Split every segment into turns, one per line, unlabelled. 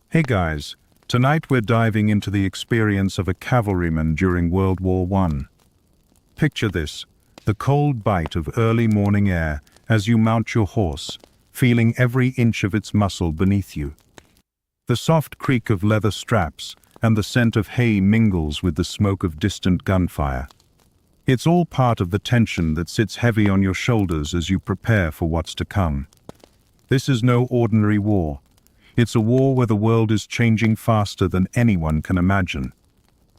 Hey guys, tonight we're diving into the experience of a cavalryman during World War I. Picture this, the cold bite of early morning air as you mount your horse, feeling every inch of its muscle beneath you. The soft creak of leather straps and the scent of hay mingles with the smoke of distant gunfire. It's all part of the tension that sits heavy on your shoulders as you prepare for what's to come. This is no ordinary war. It's a war where the world is changing faster than anyone can imagine.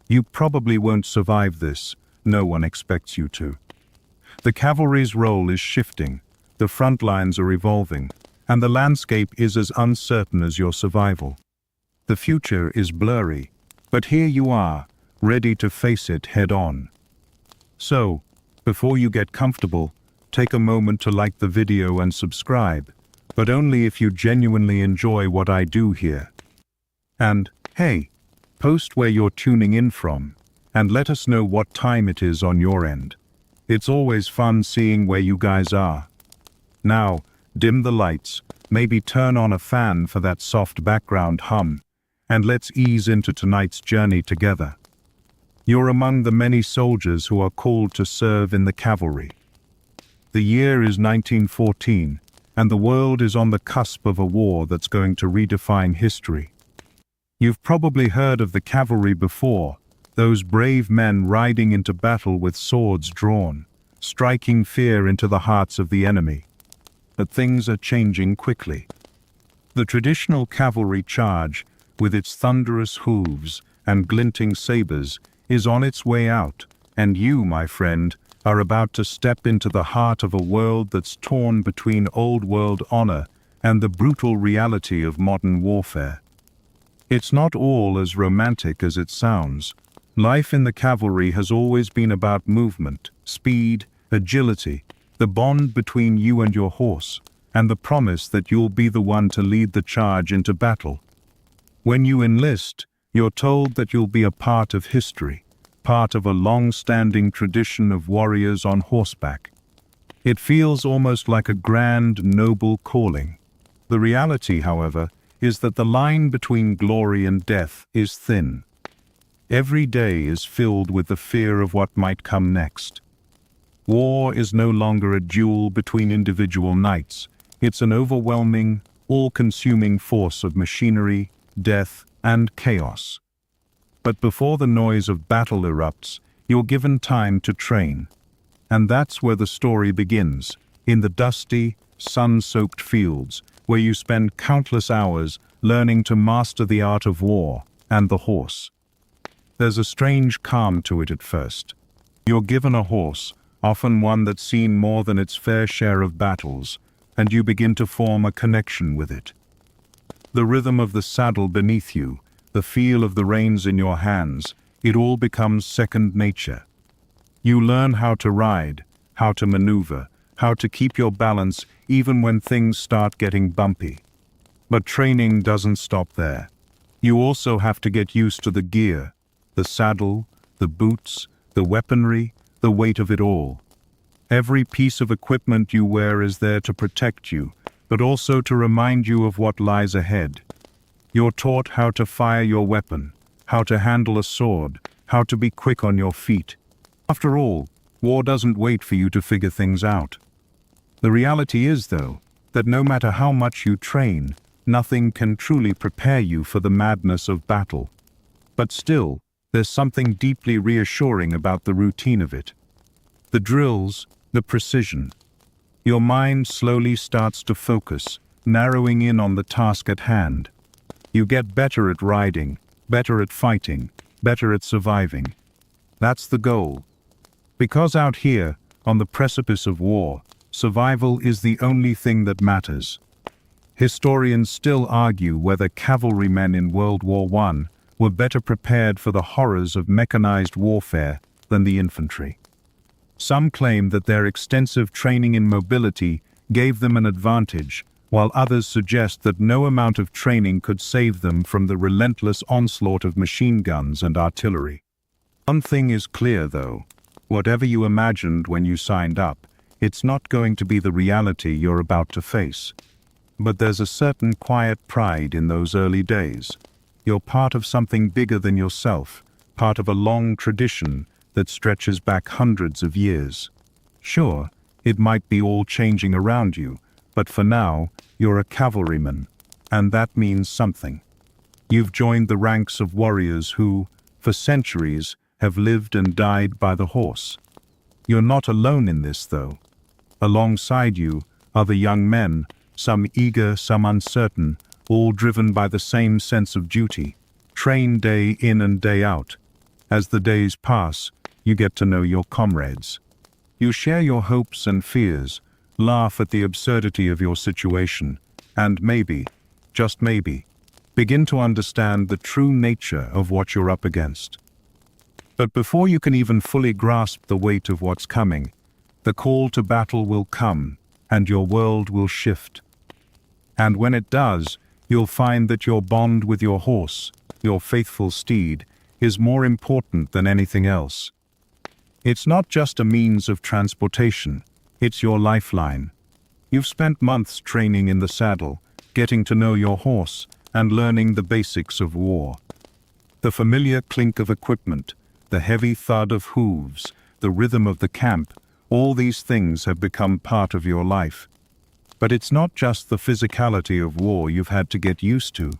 You probably won't survive this. No one expects you to. The cavalry's role is shifting, the front lines are evolving, and the landscape is as uncertain as your survival. The future is blurry, but here you are, ready to face it head-on. So, before you get comfortable, take a moment to like the video and subscribe, but only if you genuinely enjoy what I do here. And, hey, post where you're tuning in from, and let us know what time it is on your end. It's always fun seeing where you guys are. Now, dim the lights, maybe turn on a fan for that soft background hum, and let's ease into tonight's journey together. You're among the many soldiers who are called to serve in the cavalry. The year is 1914, and the world is on the cusp of a war that's going to redefine history. You've probably heard of the cavalry before, those brave men riding into battle with swords drawn, striking fear into the hearts of the enemy. But things are changing quickly. The traditional cavalry charge, with its thunderous hooves and glinting sabers, is on its way out, and you, my friend, are about to step into the heart of a world that's torn between old-world honor and the brutal reality of modern warfare. It's not all as romantic as it sounds. Life in the cavalry has always been about movement, speed, agility, the bond between you and your horse, and the promise that you'll be the one to lead the charge into battle. When you enlist, you're told that you'll be a part of history, part of a long-standing tradition of warriors on horseback. It feels almost like a grand, noble calling. The reality, however, is that the line between glory and death is thin. Every day is filled with the fear of what might come next. War is no longer a duel between individual knights. It's an overwhelming, all-consuming force of machinery, death, and chaos. But before the noise of battle erupts, you're given time to train. And that's where the story begins, in the dusty, sun-soaked fields, where you spend countless hours learning to master the art of war and the horse. There's a strange calm to it at first. You're given a horse, often one that's seen more than its fair share of battles, and you begin to form a connection with it. The rhythm of the saddle beneath you, the feel of the reins in your hands, it all becomes second nature. You learn how to ride, how to maneuver, how to keep your balance even when things start getting bumpy. But training doesn't stop there. You also have to get used to the gear, the saddle, the boots, the weaponry, the weight of it all. Every piece of equipment you wear is there to protect you, but also to remind you of what lies ahead. You're taught how to fire your weapon, how to handle a sword, how to be quick on your feet. After all, war doesn't wait for you to figure things out. The reality is, though, that no matter how much you train, nothing can truly prepare you for the madness of battle. But still, there's something deeply reassuring about the routine of it. The drills, the precision. Your mind slowly starts to focus, narrowing in on the task at hand. You get better at riding, better at fighting, better at surviving. That's the goal. Because out here, on the precipice of war, survival is the only thing that matters. Historians still argue whether cavalrymen in World War I were better prepared for the horrors of mechanized warfare than the infantry. Some claim that their extensive training in mobility gave them an advantage, while others suggest that no amount of training could save them from the relentless onslaught of machine guns and artillery. One thing is clear, though. Whatever you imagined when you signed up, it's not going to be the reality you're about to face. But there's a certain quiet pride in those early days. You're part of something bigger than yourself, part of a long tradition that stretches back hundreds of years. Sure, it might be all changing around you, but for now, you're a cavalryman, and that means something. You've joined the ranks of warriors who, for centuries, have lived and died by the horse. You're not alone in this, though. Alongside you are the young men, some eager, some uncertain, all driven by the same sense of duty, trained day in and day out. As the days pass, you get to know your comrades. You share your hopes and fears, laugh at the absurdity of your situation, and maybe, just maybe, begin to understand the true nature of what you're up against. But before you can even fully grasp the weight of what's coming, the call to battle will come, and your world will shift. And when it does, you'll find that your bond with your horse, your faithful steed, is more important than anything else. It's not just a means of transportation, it's your lifeline. You've spent months training in the saddle, getting to know your horse, and learning the basics of war. The familiar clink of equipment, the heavy thud of hooves, the rhythm of the camp, all these things have become part of your life. But it's not just the physicality of war you've had to get used to,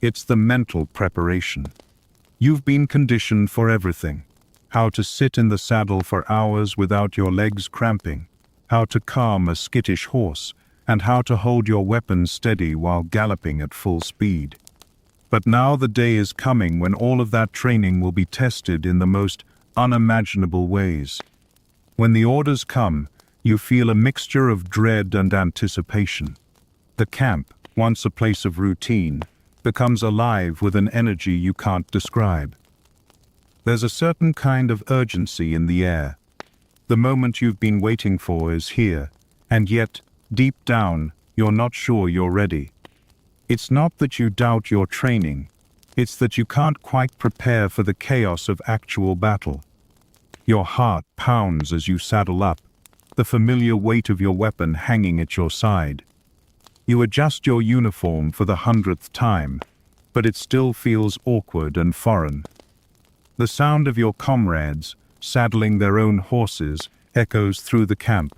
it's the mental preparation. You've been conditioned for everything. How to sit in the saddle for hours without your legs cramping, how to calm a skittish horse, and how to hold your weapon steady while galloping at full speed. But now the day is coming when all of that training will be tested in the most unimaginable ways. When the orders come, you feel a mixture of dread and anticipation. The camp, once a place of routine, becomes alive with an energy you can't describe. There's a certain kind of urgency in the air. The moment you've been waiting for is here, and yet, deep down, you're not sure you're ready. It's not that you doubt your training, it's that you can't quite prepare for the chaos of actual battle. Your heart pounds as you saddle up, the familiar weight of your weapon hanging at your side. You adjust your uniform for the 100th time, but it still feels awkward and foreign. The sound of your comrades, saddling their own horses, echoes through the camp.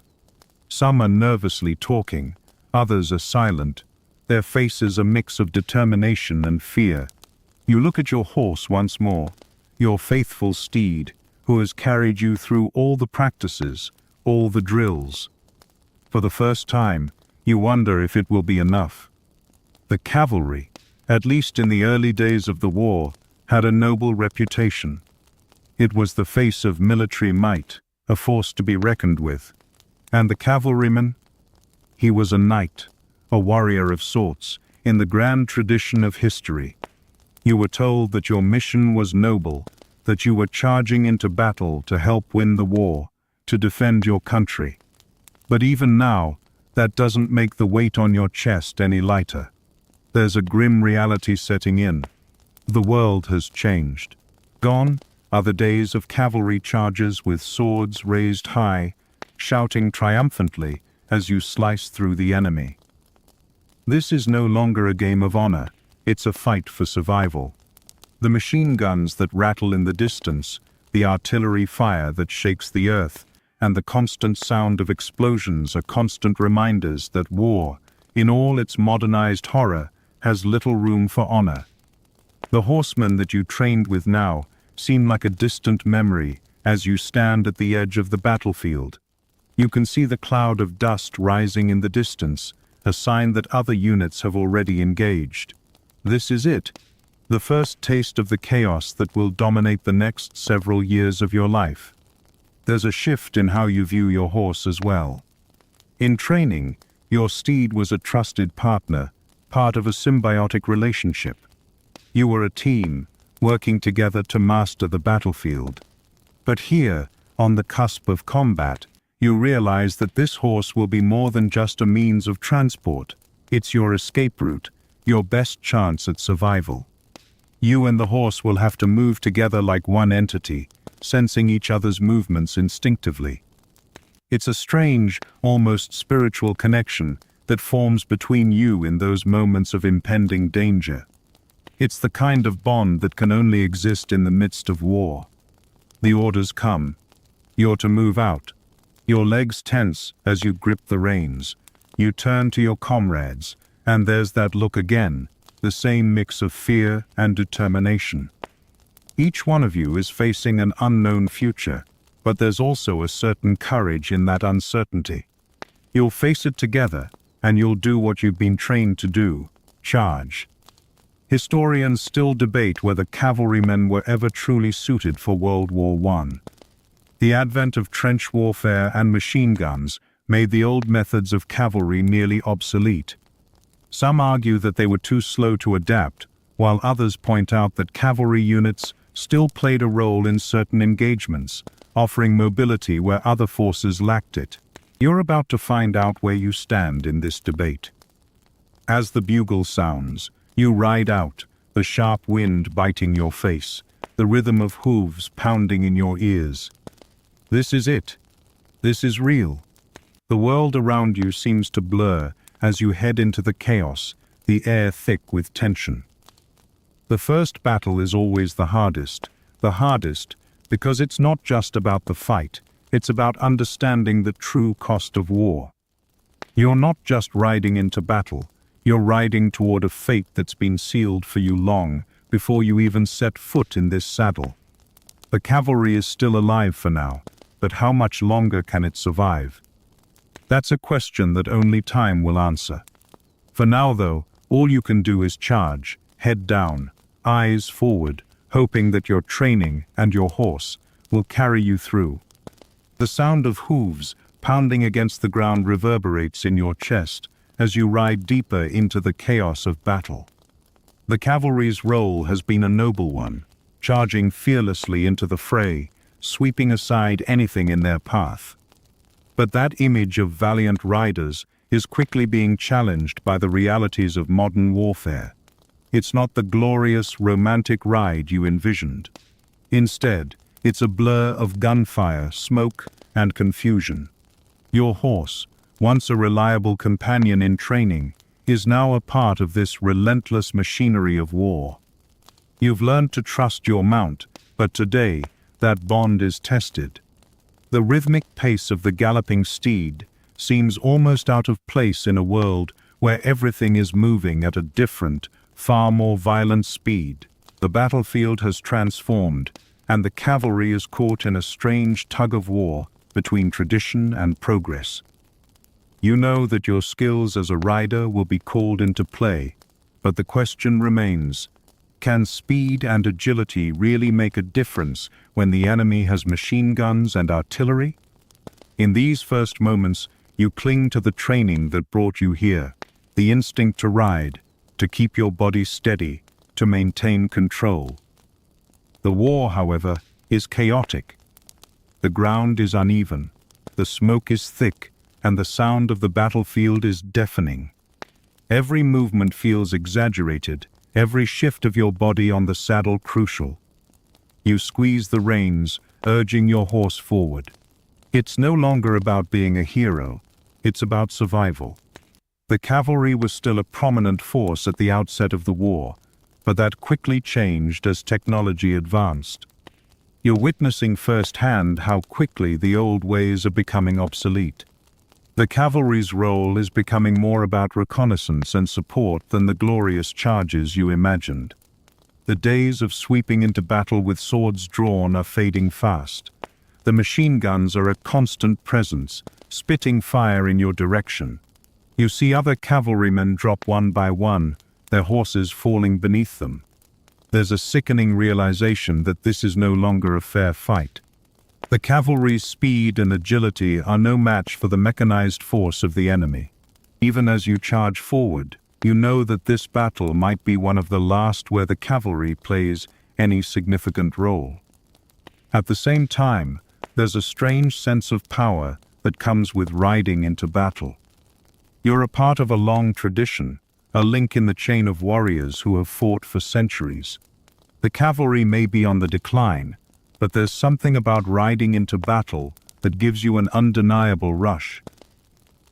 Some are nervously talking, others are silent, their faces a mix of determination and fear. You look at your horse once more, your faithful steed, who has carried you through all the practices, all the drills. For the first time, you wonder if it will be enough. The cavalry, at least in the early days of the war, had a noble reputation. It was the face of military might, a force to be reckoned with. And the cavalryman? He was a knight, a warrior of sorts, in the grand tradition of history. You were told that your mission was noble, that you were charging into battle to help win the war, to defend your country. But even now, that doesn't make the weight on your chest any lighter. There's a grim reality setting in. The world has changed. Gone are the days of cavalry charges with swords raised high, shouting triumphantly as you slice through the enemy. This is no longer a game of honor, it's a fight for survival. The machine guns that rattle in the distance, the artillery fire that shakes the earth, and the constant sound of explosions are constant reminders that war, in all its modernized horror, has little room for honor. The horsemen that you trained with now seem like a distant memory as you stand at the edge of the battlefield. You can see the cloud of dust rising in the distance, a sign that other units have already engaged. This is it, the first taste of the chaos that will dominate the next several years of your life. There's a shift in how you view your horse as well. In training, your steed was a trusted partner, part of a symbiotic relationship. You were a team, working together to master the battlefield. But here, on the cusp of combat, you realize that this horse will be more than just a means of transport. It's your escape route, your best chance at survival. You and the horse will have to move together like one entity, sensing each other's movements instinctively. It's a strange, almost spiritual connection, that forms between you in those moments of impending danger. It's the kind of bond that can only exist in the midst of war. The orders come. You're to move out. Your legs tense as you grip the reins. You turn to your comrades, and there's that look again, the same mix of fear and determination. Each one of you is facing an unknown future, but there's also a certain courage in that uncertainty. You'll face it together, and you'll do what you've been trained to do: charge. Historians still debate whether cavalrymen were ever truly suited for World War I. The advent of trench warfare and machine guns made the old methods of cavalry nearly obsolete. Some argue that they were too slow to adapt, while others point out that cavalry units still played a role in certain engagements, offering mobility where other forces lacked it. You're about to find out where you stand in this debate. As the bugle sounds, you ride out, the sharp wind biting your face, the rhythm of hooves pounding in your ears. This is it. This is real. The world around you seems to blur as you head into the chaos, the air thick with tension. The first battle is always the hardest because it's not just about the fight, it's about understanding the true cost of war. You're not just riding into battle, you're riding toward a fate that's been sealed for you long before you even set foot in this saddle. The cavalry is still alive for now, but how much longer can it survive? That's a question that only time will answer. For now, though, all you can do is charge, head down, eyes forward, hoping that your training and your horse will carry you through. The sound of hooves pounding against the ground reverberates in your chest as you ride deeper into the chaos of battle. The cavalry's role has been a noble one, charging fearlessly into the fray, sweeping aside anything in their path. But that image of valiant riders is quickly being challenged by the realities of modern warfare. It's not the glorious, romantic ride you envisioned. Instead, it's a blur of gunfire, smoke, and confusion. Your horse, once a reliable companion in training, is now a part of this relentless machinery of war. You've learned to trust your mount, but today, that bond is tested. The rhythmic pace of the galloping steed seems almost out of place in a world where everything is moving at a different, far more violent speed. The battlefield has transformed, and the cavalry is caught in a strange tug-of-war between tradition and progress. You know that your skills as a rider will be called into play, but the question remains: can speed and agility really make a difference when the enemy has machine guns and artillery? In these first moments, you cling to the training that brought you here, the instinct to ride, to keep your body steady, to maintain control. The war, however, is chaotic. The ground is uneven, the smoke is thick, and the sound of the battlefield is deafening. Every movement feels exaggerated, every shift of your body on the saddle crucial. You squeeze the reins, urging your horse forward. It's no longer about being a hero, it's about survival. The cavalry was still a prominent force at the outset of the war, but that quickly changed as technology advanced. You're witnessing firsthand how quickly the old ways are becoming obsolete. The cavalry's role is becoming more about reconnaissance and support than the glorious charges you imagined. The days of sweeping into battle with swords drawn are fading fast. The machine guns are a constant presence, spitting fire in your direction. You see other cavalrymen drop one by one, their horses falling beneath them. There's a sickening realization that this is no longer a fair fight. The cavalry's speed and agility are no match for the mechanized force of the enemy. Even as you charge forward, you know that this battle might be one of the last where the cavalry plays any significant role. At the same time, there's a strange sense of power that comes with riding into battle. You're a part of a long tradition, a link in the chain of warriors who have fought for centuries. The cavalry may be on the decline, but there's something about riding into battle that gives you an undeniable rush.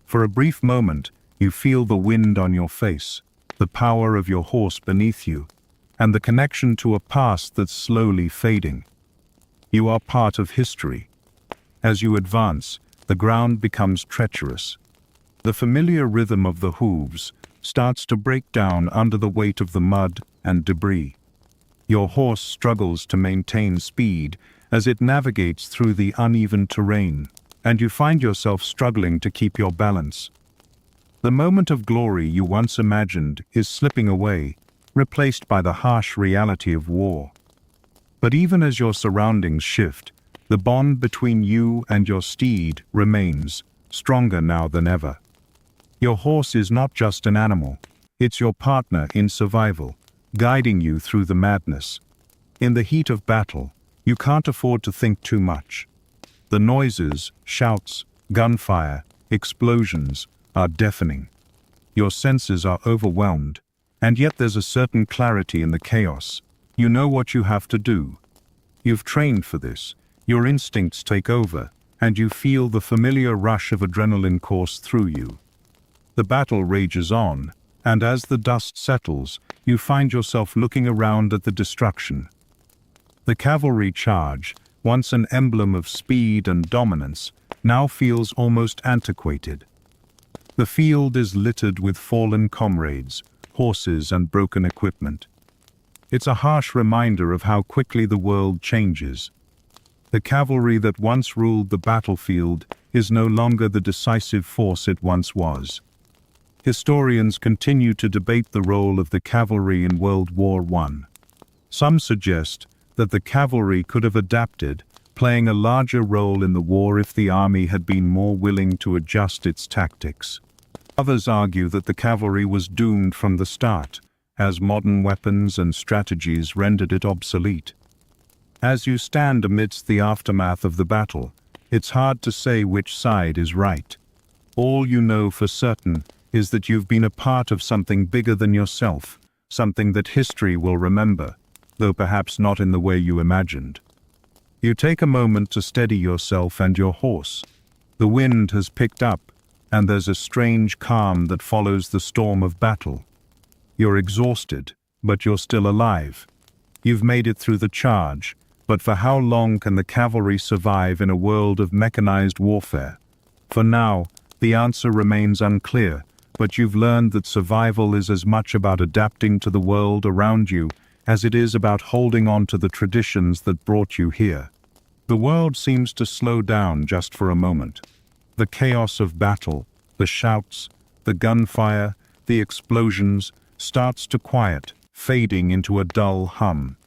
For a brief moment, You feel the wind on your face, the power of your horse beneath you, and the connection to a past that's slowly fading. You are part of history. As you advance, the ground becomes treacherous. The familiar rhythm of the hooves starts to break down under the weight of the mud and debris. Your horse struggles to maintain speed as it navigates through the uneven terrain, and you find yourself struggling to keep your balance. The moment of glory you once imagined is slipping away, replaced by the harsh reality of war. But even as your surroundings shift, the bond between you and your steed remains, stronger now than ever. Your horse is not just an animal, it's your partner in survival, guiding you through the madness. In the heat of battle, you can't afford to think too much. The noises, shouts, gunfire, explosions are deafening. Your senses are overwhelmed, and yet there's a certain clarity in the chaos. You know what you have to do. You've trained for this, your instincts take over, and you feel the familiar rush of adrenaline course through you. The battle rages on, and as the dust settles, you find yourself looking around at the destruction. The cavalry charge, once an emblem of speed and dominance, now feels almost antiquated. The field is littered with fallen comrades, horses, and broken equipment. It's a harsh reminder of how quickly the world changes. The cavalry that once ruled the battlefield is no longer the decisive force it once was. Historians continue to debate the role of the cavalry in World War I. Some suggest that the cavalry could have adapted, playing a larger role in the war if the army had been more willing to adjust its tactics. Others argue that the cavalry was doomed from the start, as modern weapons and strategies rendered it obsolete. As you stand amidst the aftermath of the battle, it's hard to say which side is right. All you know for certain is that you've been a part of something bigger than yourself, something that history will remember, though perhaps not in the way you imagined. You take a moment to steady yourself and your horse. The wind has picked up, and there's a strange calm that follows the storm of battle. You're exhausted, but you're still alive. You've made it through the charge, but for how long can the cavalry survive in a world of mechanized warfare? For now, the answer remains unclear, but you've learned that survival is as much about adapting to the world around you as it is about holding on to the traditions that brought you here. The world seems to slow down just for a moment. The chaos of battle, the shouts, the gunfire, the explosions, starts to quiet, fading into a dull hum.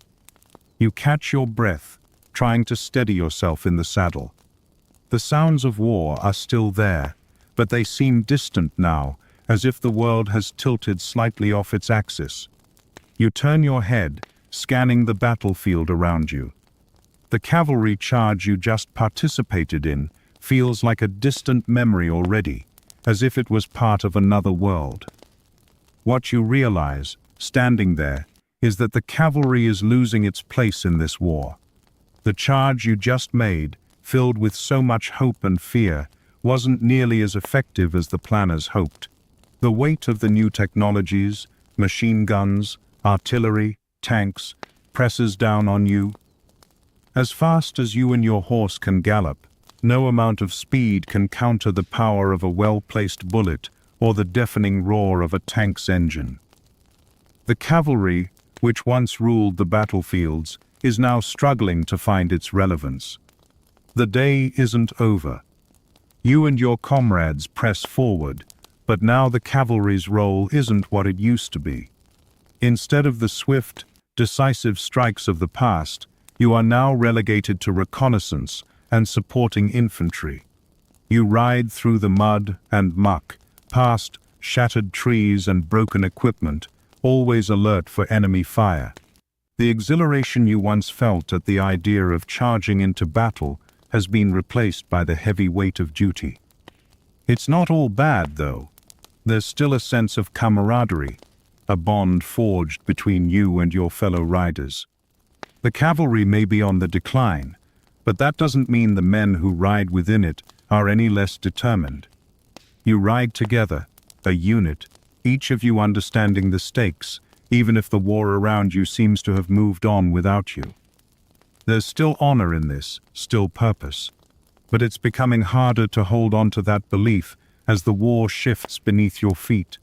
You catch your breath, trying to steady yourself in the saddle. The sounds of war are still there, but they seem distant now, as if the world has tilted slightly off its axis. You turn your head, scanning the battlefield around you. The cavalry charge you just participated in feels like a distant memory already, as if it was part of another world. What you realize, standing there, is that the cavalry is losing its place in this war. The charge you just made, filled with so much hope and fear, wasn't nearly as effective as the planners hoped. The weight of the new technologies, machine guns, artillery, tanks, presses down on you. As fast as you and your horse can gallop, no amount of speed can counter the power of a well-placed bullet or the deafening roar of a tank's engine. The cavalry, which once ruled the battlefields, is now struggling to find its relevance. The day isn't over. You and your comrades press forward, but now the cavalry's role isn't what it used to be. Instead of the swift, decisive strikes of the past, you are now relegated to reconnaissance and supporting infantry. You ride through the mud and muck, past shattered trees and broken equipment, always alert for enemy fire. The exhilaration you once felt at the idea of charging into battle has been replaced by the heavy weight of duty. It's not all bad, though. There's still a sense of camaraderie, a bond forged between you and your fellow riders. The cavalry may be on the decline, but that doesn't mean the men who ride within it are any less determined. You ride together, a unit, each of you understanding the stakes, even if the war around you seems to have moved on without you. There's still honor in this, still purpose. But it's becoming harder to hold on to that belief as the war shifts beneath your feet.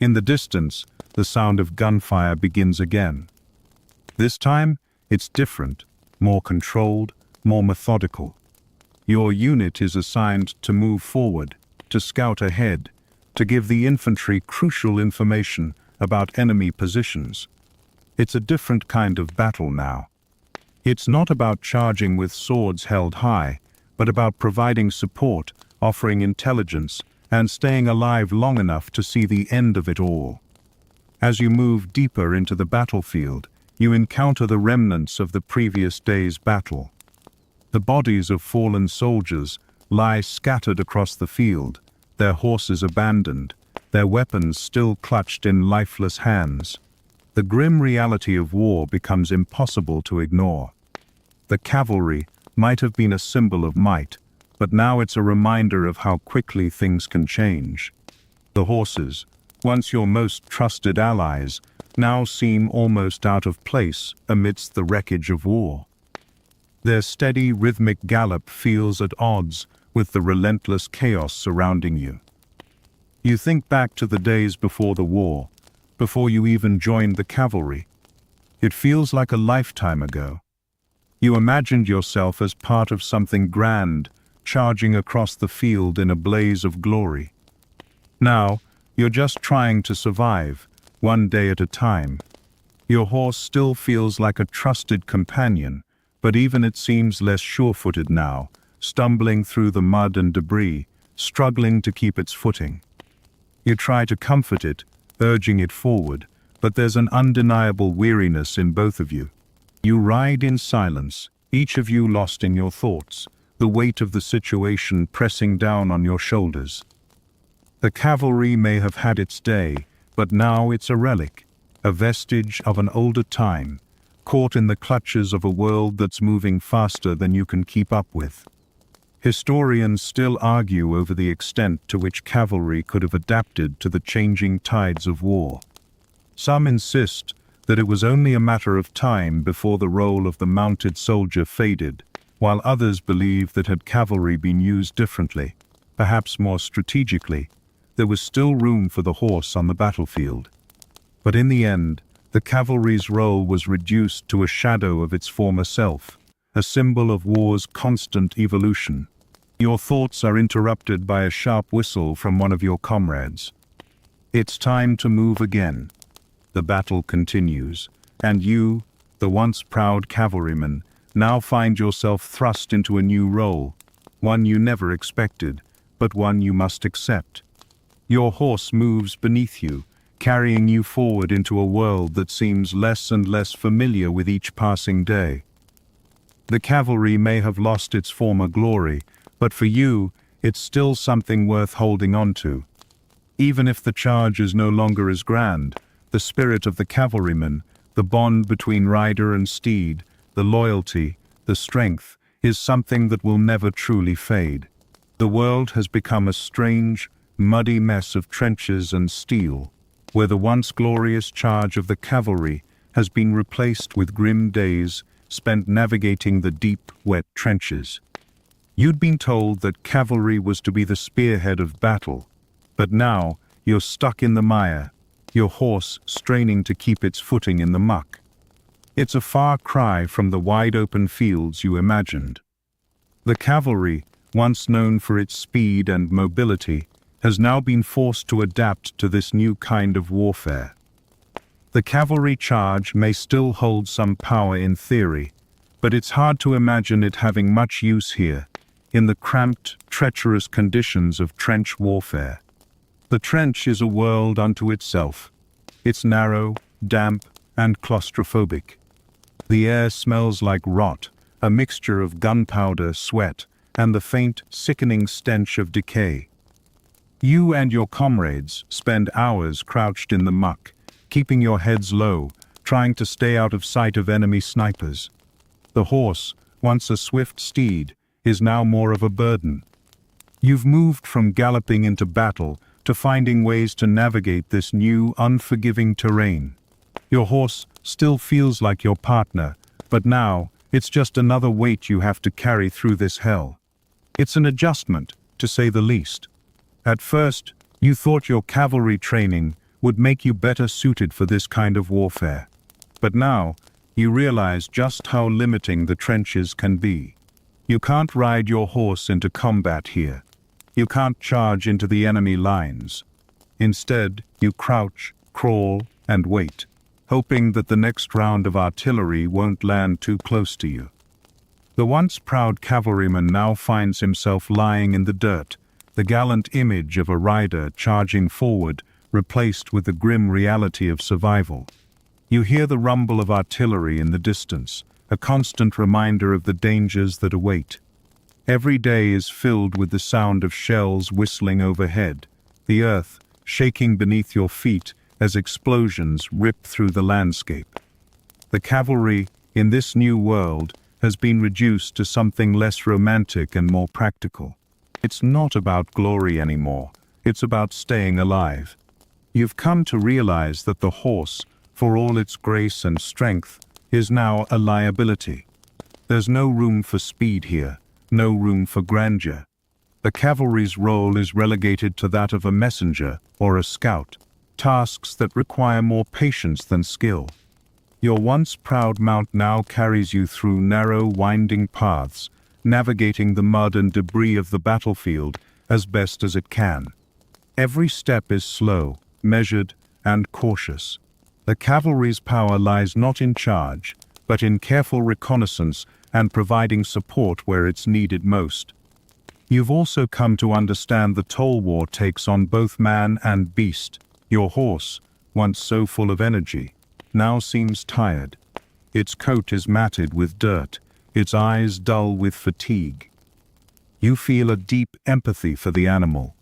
In the distance, the sound of gunfire begins again. This time, it's different, more controlled, more methodical. Your unit is assigned to move forward, to scout ahead, to give the infantry crucial information about enemy positions. It's a different kind of battle now. It's not about charging with swords held high, but about providing support, offering intelligence, and staying alive long enough to see the end of it all. As you move deeper into the battlefield, you encounter the remnants of the previous day's battle. The bodies of fallen soldiers lie scattered across the field, their horses abandoned, their weapons still clutched in lifeless hands. The grim reality of war becomes impossible to ignore. The cavalry might have been a symbol of might, but now it's a reminder of how quickly things can change. The horses, once your most trusted allies, now seem almost out of place amidst the wreckage of war. Their steady, rhythmic gallop feels at odds with the relentless chaos surrounding you. You think back to the days before the war, before you even joined the cavalry. It feels like a lifetime ago. You imagined yourself as part of something grand, charging across the field in a blaze of glory. Now, you're just trying to survive, one day at a time. Your horse still feels like a trusted companion, but even it seems less sure-footed now, stumbling through the mud and debris, struggling to keep its footing. You try to comfort it, urging it forward, but there's an undeniable weariness in both of you. You ride in silence, each of you lost in your thoughts, the weight of the situation pressing down on your shoulders. The cavalry may have had its day, but now it's a relic, a vestige of an older time, caught in the clutches of a world that's moving faster than you can keep up with. Historians still argue over the extent to which cavalry could have adapted to the changing tides of war. Some insist that it was only a matter of time before the role of the mounted soldier faded, while others believe that had cavalry been used differently, perhaps more strategically, there was still room for the horse on the battlefield. But in the end, the cavalry's role was reduced to a shadow of its former self, a symbol of war's constant evolution. Your thoughts are interrupted by a sharp whistle from one of your comrades. It's time to move again. The battle continues, and you, the once proud cavalryman, now find yourself thrust into a new role, one you never expected, but one you must accept. Your horse moves beneath you, carrying you forward into a world that seems less and less familiar with each passing day. The cavalry may have lost its former glory, but for you, it's still something worth holding on to. Even if the charge is no longer as grand, the spirit of the cavalryman, the bond between rider and steed, the loyalty, the strength, is something that will never truly fade. The world has become a strange, muddy mess of trenches and steel, where the once glorious charge of the cavalry has been replaced with grim days spent navigating the deep, wet trenches. You'd been told that cavalry was to be the spearhead of battle, but now you're stuck in the mire, your horse straining to keep its footing in the muck. It's a far cry from the wide-open fields you imagined. The cavalry, once known for its speed and mobility, has now been forced to adapt to this new kind of warfare. The cavalry charge may still hold some power in theory, but it's hard to imagine it having much use here, in the cramped, treacherous conditions of trench warfare. The trench is a world unto itself. It's narrow, damp, and claustrophobic. The air smells like rot, a mixture of gunpowder, sweat, and the faint, sickening stench of decay. You and your comrades spend hours crouched in the muck, keeping your heads low, trying to stay out of sight of enemy snipers. The horse, once a swift steed, is now more of a burden. You've moved from galloping into battle to finding ways to navigate this new, unforgiving terrain. Your horse still feels like your partner, but now it's just another weight you have to carry through this hell. It's an adjustment, to say the least. At first, you thought your cavalry training would make you better suited for this kind of warfare. But now, you realize just how limiting the trenches can be. You can't ride your horse into combat here. You can't charge into the enemy lines. Instead, you crouch, crawl, and wait, hoping that the next round of artillery won't land too close to you. The once proud cavalryman now finds himself lying in the dirt, the gallant image of a rider charging forward, replaced with the grim reality of survival. You hear the rumble of artillery in the distance, a constant reminder of the dangers that await. Every day is filled with the sound of shells whistling overhead, the earth shaking beneath your feet as explosions rip through the landscape. The cavalry, in this new world, has been reduced to something less romantic and more practical. It's not about glory anymore, it's about staying alive. You've come to realize that the horse, for all its grace and strength, is now a liability. There's no room for speed here, no room for grandeur. The cavalry's role is relegated to that of a messenger or a scout, tasks that require more patience than skill. Your once proud mount now carries you through narrow, winding paths, navigating the mud and debris of the battlefield as best as it can. Every step is slow, measured, and cautious. The cavalry's power lies not in charge, but in careful reconnaissance and providing support where it's needed most. You've also come to understand the toll war takes on both man and beast. Your horse, once so full of energy, now seems tired. Its coat is matted with dirt, its eyes dull with fatigue. You feel a deep empathy for the animal.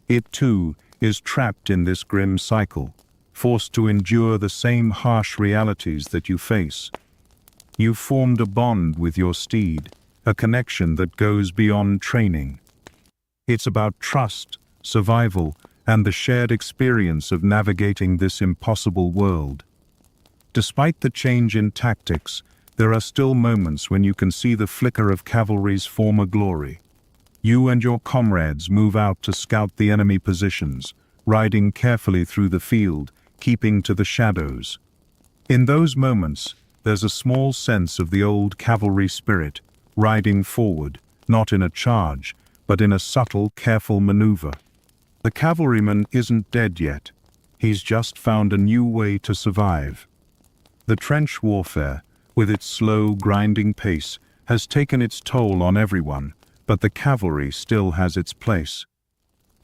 It too is trapped in this grim cycle, forced to endure the same harsh realities that you face. You've formed a bond with your steed, a connection that goes beyond training. It's about trust, survival, and the shared experience of navigating this impossible world. Despite the change in tactics, there are still moments when you can see the flicker of cavalry's former glory. You and your comrades move out to scout the enemy positions, riding carefully through the field, keeping to the shadows. In those moments, there's a small sense of the old cavalry spirit, riding forward, not in a charge, but in a subtle, careful maneuver. The cavalryman isn't dead yet. He's just found a new way to survive. The trench warfare, with its slow, grinding pace, has taken its toll on everyone, but the cavalry still has its place.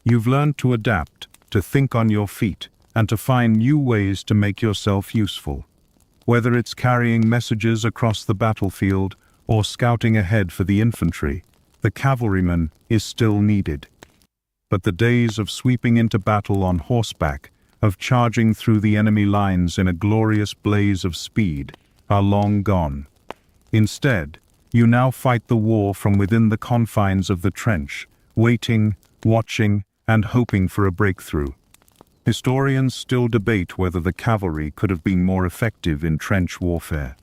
You've learned to adapt, to think on your feet, and to find new ways to make yourself useful. Whether it's carrying messages across the battlefield or scouting ahead for the infantry, the cavalryman is still needed. But the days of sweeping into battle on horseback, of charging through the enemy lines in a glorious blaze of speed, are long gone. Instead, you now fight the war from within the confines of the trench, waiting, watching, and hoping for a breakthrough. Historians still debate whether the cavalry could have been more effective in trench warfare.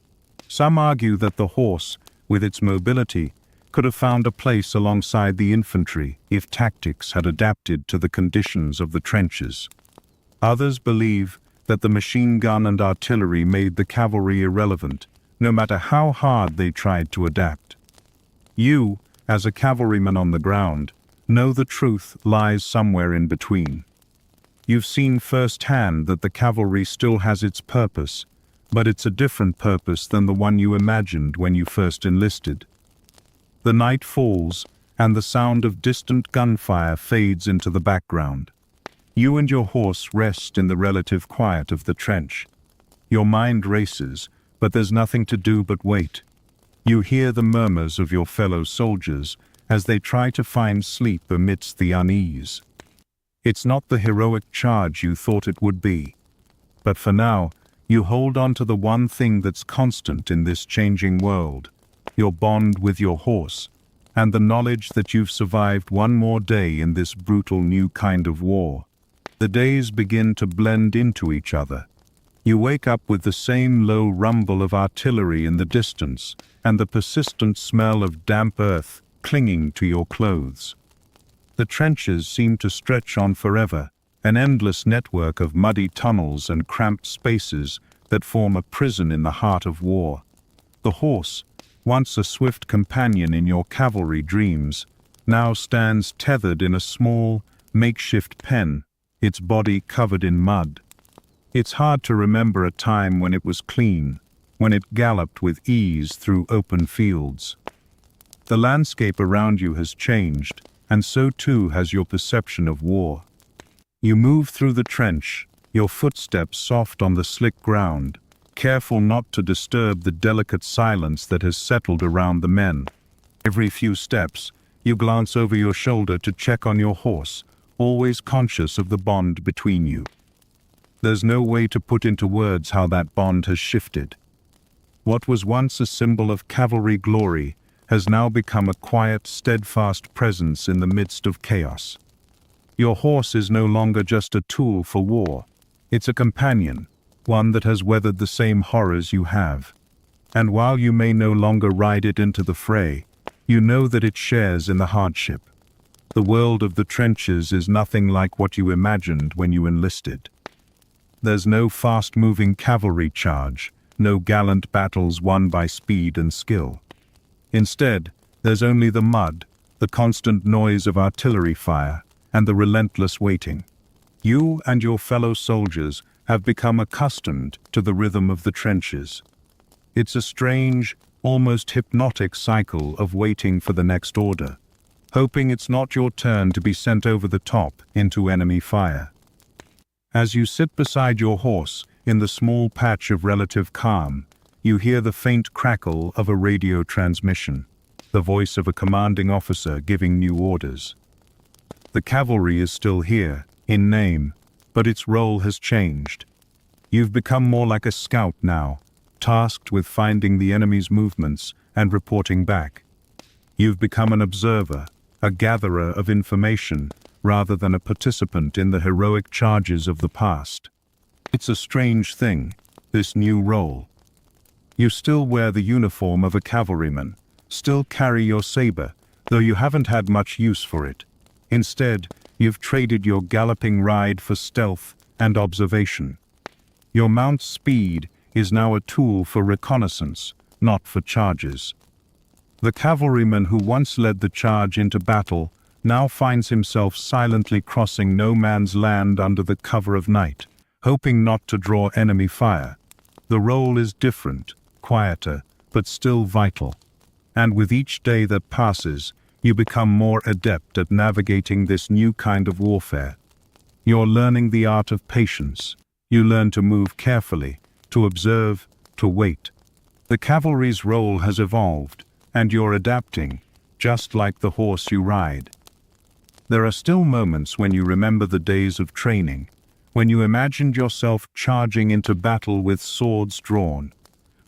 Some argue that the horse, with its mobility, could have found a place alongside the infantry if tactics had adapted to the conditions of the trenches. Others believe that the machine gun and artillery made the cavalry irrelevant, no matter how hard they tried to adapt. You, as a cavalryman on the ground, know the truth lies somewhere in between. You've seen firsthand that the cavalry still has its purpose, but it's a different purpose than the one you imagined when you first enlisted. The night falls, and the sound of distant gunfire fades into the background. You and your horse rest in the relative quiet of the trench. Your mind races, but there's nothing to do but wait. You hear the murmurs of your fellow soldiers as they try to find sleep amidst the unease. It's not the heroic charge you thought it would be. But for now, you hold on to the one thing that's constant in this changing world, your bond with your horse, and the knowledge that you've survived one more day in this brutal new kind of war. The days begin to blend into each other. You wake up with the same low rumble of artillery in the distance and the persistent smell of damp earth clinging to your clothes. The trenches seem to stretch on forever, an endless network of muddy tunnels and cramped spaces that form a prison in the heart of war. The horse, once a swift companion in your cavalry dreams, now stands tethered in a small, makeshift pen, its body covered in mud. It's hard to remember a time when it was clean, when it galloped with ease through open fields. The landscape around you has changed, and so too has your perception of war. You move through the trench, your footsteps soft on the slick ground, careful not to disturb the delicate silence that has settled around the men. Every few steps, you glance over your shoulder to check on your horse, always conscious of the bond between you. There's no way to put into words how that bond has shifted. What was once a symbol of cavalry glory has now become a quiet, steadfast presence in the midst of chaos. Your horse is no longer just a tool for war. It's a companion, one that has weathered the same horrors you have. And while you may no longer ride it into the fray, you know that it shares in the hardship. The world of the trenches is nothing like what you imagined when you enlisted. There's no fast-moving cavalry charge, no gallant battles won by speed and skill. Instead, there's only the mud, the constant noise of artillery fire, and the relentless waiting. You and your fellow soldiers have become accustomed to the rhythm of the trenches. It's a strange, almost hypnotic cycle of waiting for the next order, hoping it's not your turn to be sent over the top into enemy fire. As you sit beside your horse in the small patch of relative calm, you hear the faint crackle of a radio transmission, the voice of a commanding officer giving new orders. The cavalry is still here, in name, but its role has changed. You've become more like a scout now, tasked with finding the enemy's movements and reporting back. You've become an observer, a gatherer of information, rather than a participant in the heroic charges of the past. It's a strange thing, this new role. You still wear the uniform of a cavalryman, still carry your saber, though you haven't had much use for it. Instead, you've traded your galloping ride for stealth and observation. Your mount's speed is now a tool for reconnaissance, not for charges. The cavalryman who once led the charge into battle now finds himself silently crossing no man's land under the cover of night, hoping not to draw enemy fire. The role is different, quieter, but still vital. And with each day that passes, you become more adept at navigating this new kind of warfare. You're learning the art of patience. You learn to move carefully, to observe, to wait. The cavalry's role has evolved, and you're adapting, just like the horse you ride. There are still moments when you remember the days of training, when you imagined yourself charging into battle with swords drawn.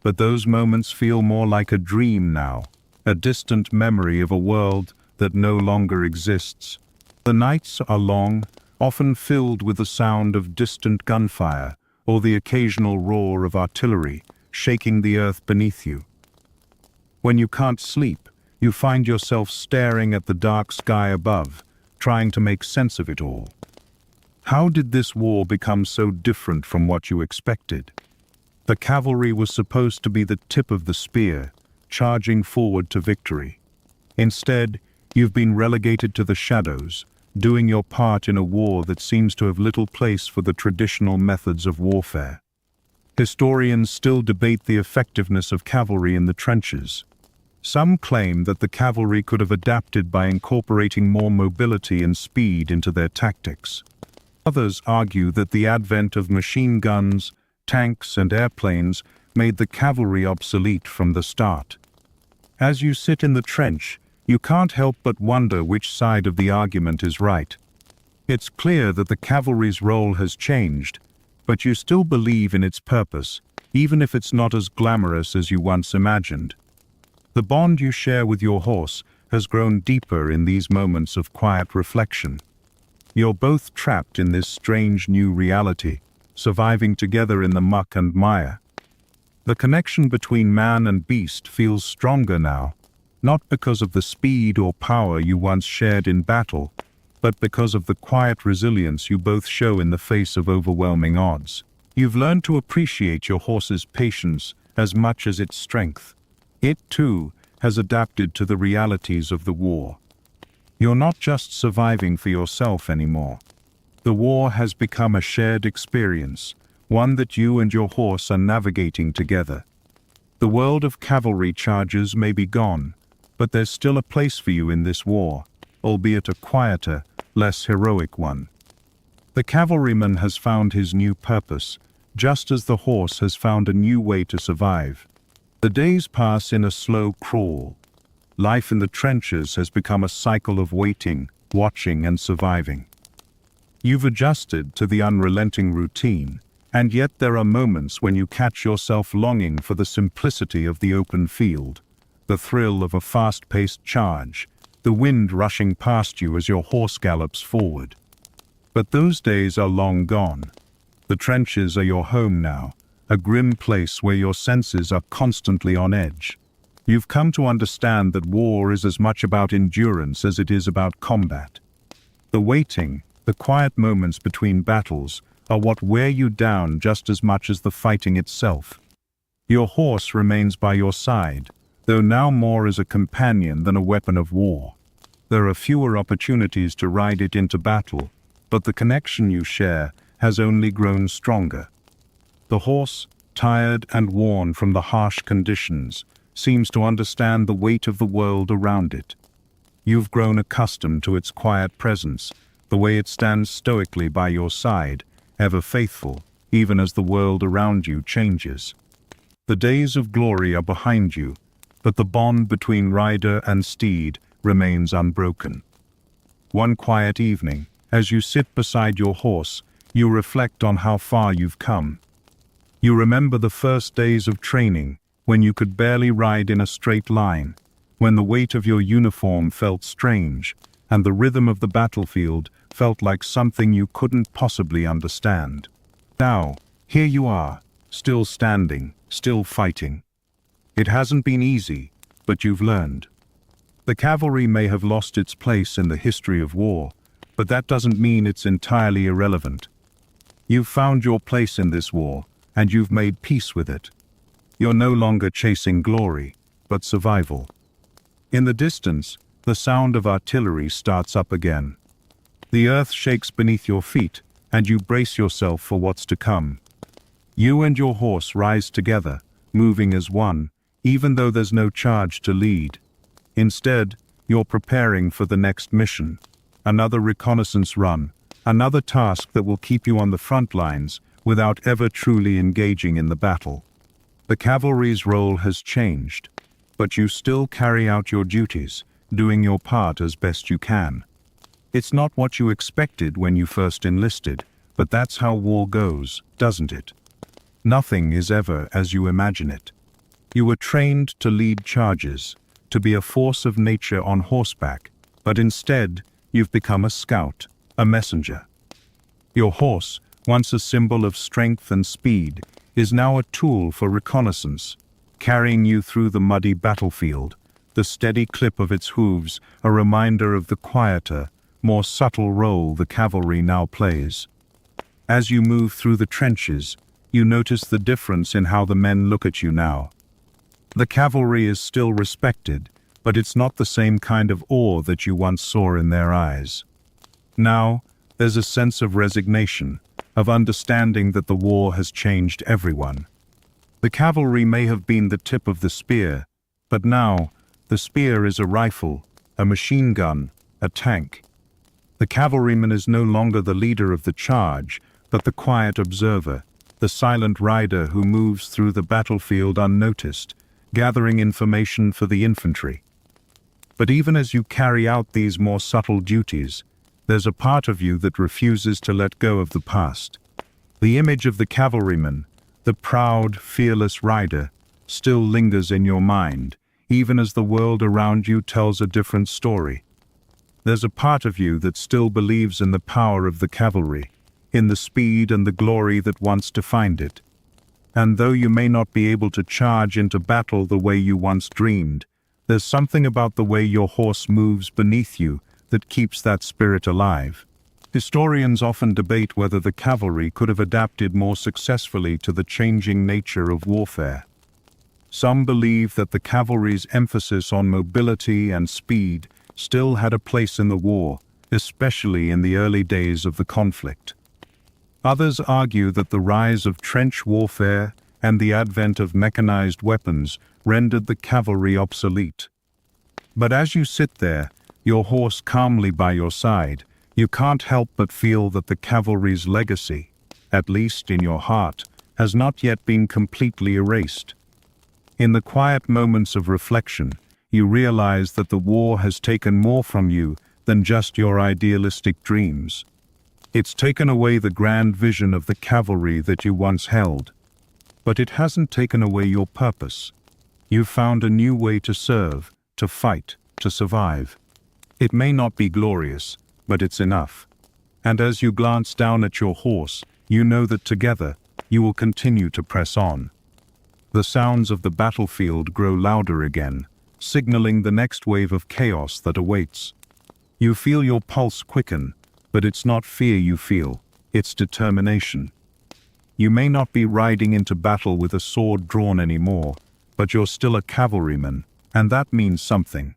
But those moments feel more like a dream now, a distant memory of a world that no longer exists. The nights are long, often filled with the sound of distant gunfire or the occasional roar of artillery shaking the earth beneath you. When you can't sleep, you find yourself staring at the dark sky above, trying to make sense of it all. How did this war become so different from what you expected? The cavalry was supposed to be the tip of the spear, charging forward to victory. Instead, you've been relegated to the shadows, doing your part in a war that seems to have little place for the traditional methods of warfare. Historians still debate the effectiveness of cavalry in the trenches. Some claim that the cavalry could have adapted by incorporating more mobility and speed into their tactics. Others argue that the advent of machine guns, tanks, and airplanes made the cavalry obsolete from the start. As you sit in the trench, you can't help but wonder which side of the argument is right. It's clear that the cavalry's role has changed, but you still believe in its purpose, even if it's not as glamorous as you once imagined. The bond you share with your horse has grown deeper in these moments of quiet reflection. You're both trapped in this strange new reality, surviving together in the muck and mire. The connection between man and beast feels stronger now, not because of the speed or power you once shared in battle, but because of the quiet resilience you both show in the face of overwhelming odds. You've learned to appreciate your horse's patience as much as its strength. It, too, has adapted to the realities of the war. You're not just surviving for yourself anymore. The war has become a shared experience, one that you and your horse are navigating together. The world of cavalry chargers may be gone, but there's still a place for you in this war, albeit a quieter, less heroic one. The cavalryman has found his new purpose, just as the horse has found a new way to survive. The days pass in a slow crawl. Life in the trenches has become a cycle of waiting, watching, and surviving. You've adjusted to the unrelenting routine, and yet there are moments when you catch yourself longing for the simplicity of the open field, the thrill of a fast-paced charge, the wind rushing past you as your horse gallops forward. But those days are long gone. The trenches are your home now, a grim place where your senses are constantly on edge. You've come to understand that war is as much about endurance as it is about combat. The waiting, the quiet moments between battles are what wear you down just as much as the fighting itself. Your horse remains by your side, though now more as a companion than a weapon of war. There are fewer opportunities to ride it into battle, but the connection you share has only grown stronger. The horse, tired and worn from the harsh conditions, seems to understand the weight of the world around it. You've grown accustomed to its quiet presence, the way it stands stoically by your side, ever faithful, even as the world around you changes. The days of glory are behind you, but the bond between rider and steed remains unbroken. One quiet evening, as you sit beside your horse, you reflect on how far you've come. You remember the first days of training, when you could barely ride in a straight line, when the weight of your uniform felt strange, and the rhythm of the battlefield felt like something you couldn't possibly understand. Now, here you are, still standing, still fighting. It hasn't been easy, but you've learned. The cavalry may have lost its place in the history of war, but that doesn't mean it's entirely irrelevant. You've found your place in this war, and you've made peace with it. You're no longer chasing glory, but survival. In the distance, the sound of artillery starts up again. The earth shakes beneath your feet, and you brace yourself for what's to come. You and your horse rise together, moving as one, even though there's no charge to lead. Instead, you're preparing for the next mission, another reconnaissance run, another task that will keep you on the front lines without ever truly engaging in the battle. The cavalry's role has changed, but you still carry out your duties, doing your part as best you can. It's not what you expected when you first enlisted, but that's how war goes, doesn't it? Nothing is ever as you imagine it. You were trained to lead charges, to be a force of nature on horseback, but instead, you've become a scout, a messenger. Your horse, once a symbol of strength and speed, is now a tool for reconnaissance, carrying you through the muddy battlefield, the steady clip of its hooves a reminder of the quieter, more subtle role the cavalry now plays. As you move through the trenches, you notice the difference in how the men look at you now. The cavalry is still respected, but it's not the same kind of awe that you once saw in their eyes. Now, there's a sense of resignation, of understanding that the war has changed everyone. The cavalry may have been the tip of the spear, but now, the spear is a rifle, a machine gun, a tank. The cavalryman is no longer the leader of the charge, but the quiet observer, the silent rider who moves through the battlefield unnoticed, gathering information for the infantry. But even as you carry out these more subtle duties, there's a part of you that refuses to let go of the past. The image of the cavalryman, the proud, fearless rider, still lingers in your mind, even as the world around you tells a different story. There's a part of you that still believes in the power of the cavalry, in the speed and the glory that once defined it. And though you may not be able to charge into battle the way you once dreamed, there's something about the way your horse moves beneath you that keeps that spirit alive. Historians often debate whether the cavalry could have adapted more successfully to the changing nature of warfare. Some believe that the cavalry's emphasis on mobility and speed still had a place in the war, especially in the early days of the conflict. Others argue that the rise of trench warfare and the advent of mechanized weapons rendered the cavalry obsolete. But as you sit there, your horse calmly by your side, you can't help but feel that the cavalry's legacy, at least in your heart, has not yet been completely erased. In the quiet moments of reflection, you realize that the war has taken more from you than just your idealistic dreams. It's taken away the grand vision of the cavalry that you once held. But it hasn't taken away your purpose. You've found a new way to serve, to fight, to survive. It may not be glorious, but it's enough. And as you glance down at your horse, you know that together, you will continue to press on. The sounds of the battlefield grow louder again, signaling the next wave of chaos that awaits. You feel your pulse quicken, but it's not fear you feel, it's determination. You may not be riding into battle with a sword drawn anymore, but you're still a cavalryman, and that means something.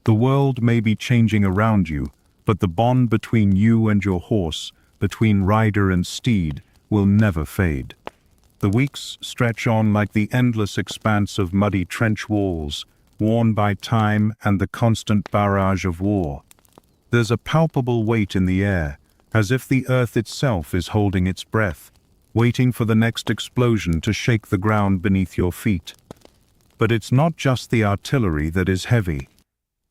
The world may be changing around you, but the bond between you and your horse, between rider and steed, will never fade. The weeks stretch on like the endless expanse of muddy trench walls, worn by time and the constant barrage of war. There's a palpable weight in the air, as if the earth itself is holding its breath, waiting for the next explosion to shake the ground beneath your feet. But it's not just the artillery that is heavy.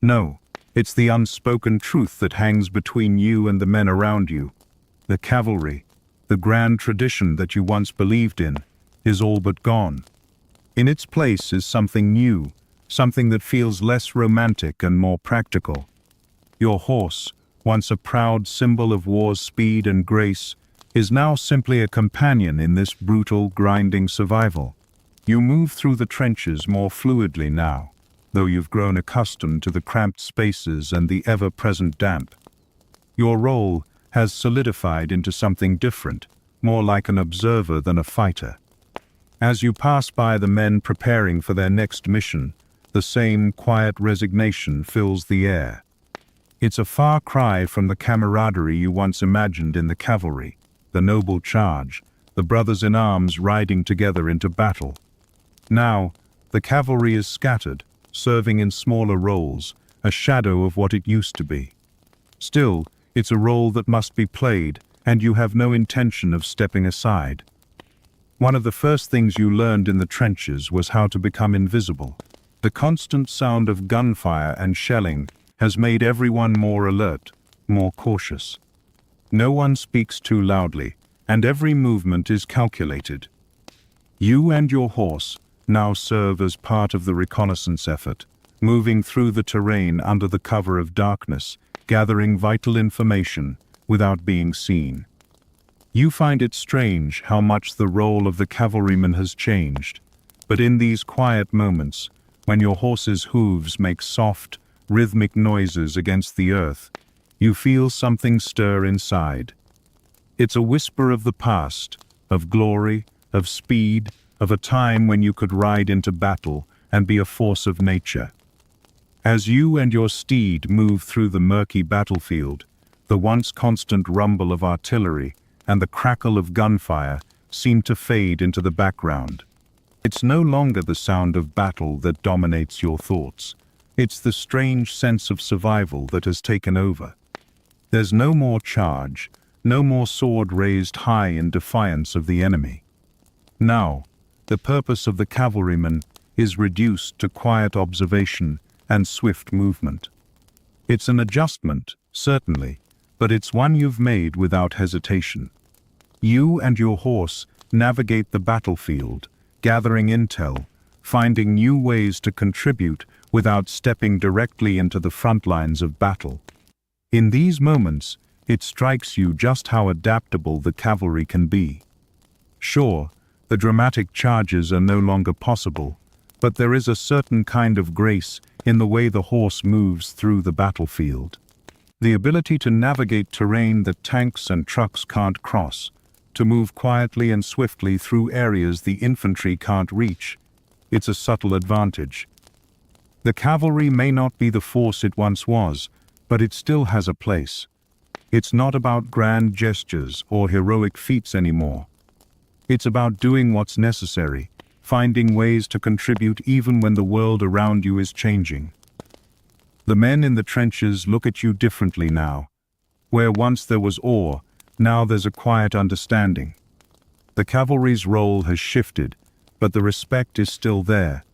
No, it's the unspoken truth that hangs between you and the men around you. The cavalry, the grand tradition that you once believed in, is all but gone. In its place is something new, something that feels less romantic and more practical. Your horse, once a proud symbol of war's speed and grace, is now simply a companion in this brutal, grinding survival. You move through the trenches more fluidly now, though you've grown accustomed to the cramped spaces and the ever-present damp. Your role has solidified into something different, more like an observer than a fighter. As you pass by the men preparing for their next mission, the same quiet resignation fills the air. It's a far cry from the camaraderie you once imagined in the cavalry, the noble charge, the brothers in arms riding together into battle. Now, the cavalry is scattered, serving in smaller roles, a shadow of what it used to be. Still, it's a role that must be played, and you have no intention of stepping aside. One of the first things you learned in the trenches was how to become invisible. The constant sound of gunfire and shelling has made everyone more alert, more cautious. No one speaks too loudly, and every movement is calculated. You and your horse now serve as part of the reconnaissance effort, moving through the terrain under the cover of darkness, gathering vital information without being seen. You find it strange how much the role of the cavalryman has changed, but in these quiet moments, when your horse's hooves make soft, rhythmic noises against the earth, you feel something stir inside. It's a whisper of the past, of glory, of speed, of a time when you could ride into battle and be a force of nature. As you and your steed move through the murky battlefield, the once constant rumble of artillery and the crackle of gunfire seem to fade into the background. It's no longer the sound of battle that dominates your thoughts. It's the strange sense of survival that has taken over. There's no more charge, no more sword raised high in defiance of the enemy. Now, the purpose of the cavalryman is reduced to quiet observation and swift movement. It's an adjustment, certainly, but it's one you've made without hesitation. You and your horse navigate the battlefield, gathering intel, finding new ways to contribute without stepping directly into the front lines of battle. In these moments, it strikes you just how adaptable the cavalry can be. Sure, the dramatic charges are no longer possible, but there is a certain kind of grace in the way the horse moves through the battlefield. The ability to navigate terrain that tanks and trucks can't cross, to move quietly and swiftly through areas the infantry can't reach. It's a subtle advantage. The cavalry may not be the force it once was, but it still has a place. It's not about grand gestures or heroic feats anymore. It's about doing what's necessary, finding ways to contribute even when the world around you is changing. The men in the trenches look at you differently now. Where once there was awe, now there's a quiet understanding. The cavalry's role has shifted, but the respect is still there.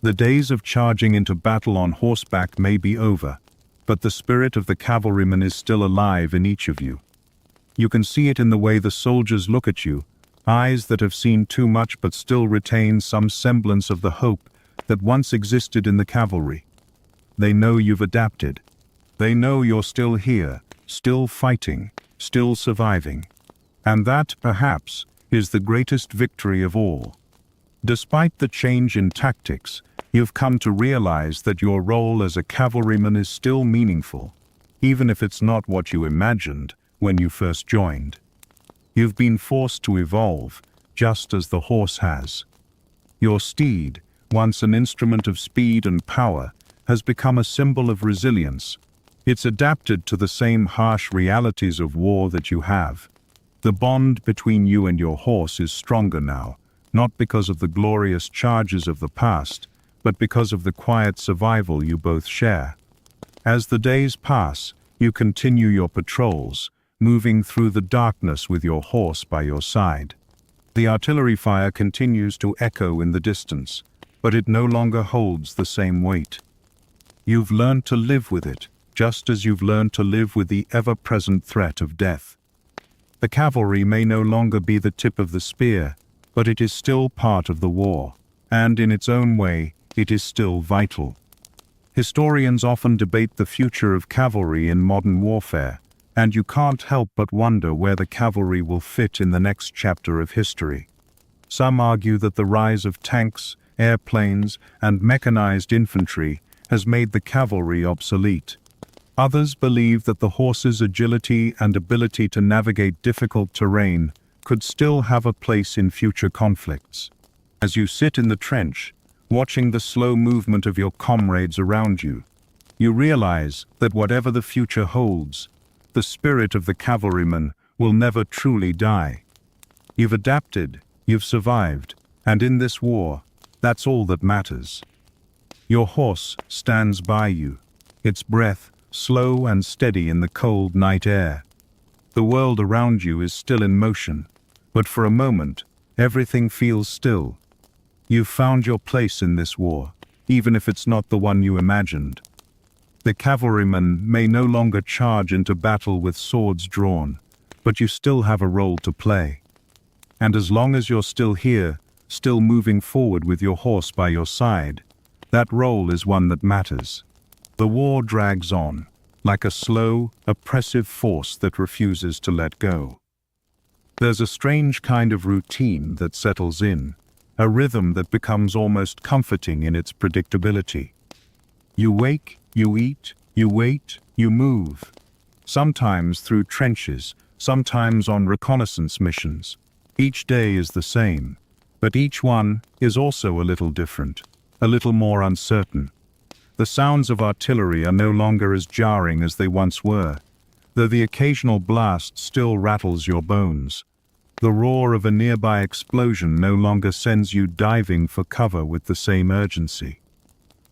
The days of charging into battle on horseback may be over, but the spirit of the cavalryman is still alive in each of you. You can see it in the way the soldiers look at you, eyes that have seen too much but still retain some semblance of the hope that once existed in the cavalry. They know you've adapted. They know you're still here, still fighting, still surviving. And that, perhaps, is the greatest victory of all. Despite the change in tactics, you've come to realize that your role as a cavalryman is still meaningful, even if it's not what you imagined when you first joined. You've been forced to evolve, just as the horse has. Your steed, once an instrument of speed and power, has become a symbol of resilience. It's adapted to the same harsh realities of war that you have. The bond between you and your horse is stronger now, not because of the glorious charges of the past, but because of the quiet survival you both share. As the days pass, you continue your patrols, moving through the darkness with your horse by your side. The artillery fire continues to echo in the distance, but it no longer holds the same weight. You've learned to live with it, just as you've learned to live with the ever-present threat of death. The cavalry may no longer be the tip of the spear, but it is still part of the war, and in its own way, it is still vital. Historians often debate the future of cavalry in modern warfare, and you can't help but wonder where the cavalry will fit in the next chapter of history. Some argue that the rise of tanks, airplanes, and mechanized infantry has made the cavalry obsolete. Others believe that the horse's agility and ability to navigate difficult terrain could still have a place in future conflicts. As you sit in the trench, watching the slow movement of your comrades around you, you realize that whatever the future holds, the spirit of the cavalryman will never truly die. You've adapted, you've survived, and in this war, that's all that matters. Your horse stands by you, its breath slow and steady in the cold night air. The world around you is still in motion, but for a moment, everything feels still. You've found your place in this war, even if it's not the one you imagined. The cavalryman may no longer charge into battle with swords drawn, but you still have a role to play. And as long as you're still here, still moving forward with your horse by your side, that role is one that matters. The war drags on, like a slow, oppressive force that refuses to let go. There's a strange kind of routine that settles in, a rhythm that becomes almost comforting in its predictability. You wake, you eat, you wait, you move. Sometimes through trenches, sometimes on reconnaissance missions. Each day is the same, but each one is also a little different, a little more uncertain. The sounds of artillery are no longer as jarring as they once were, though the occasional blast still rattles your bones. The roar of a nearby explosion no longer sends you diving for cover with the same urgency.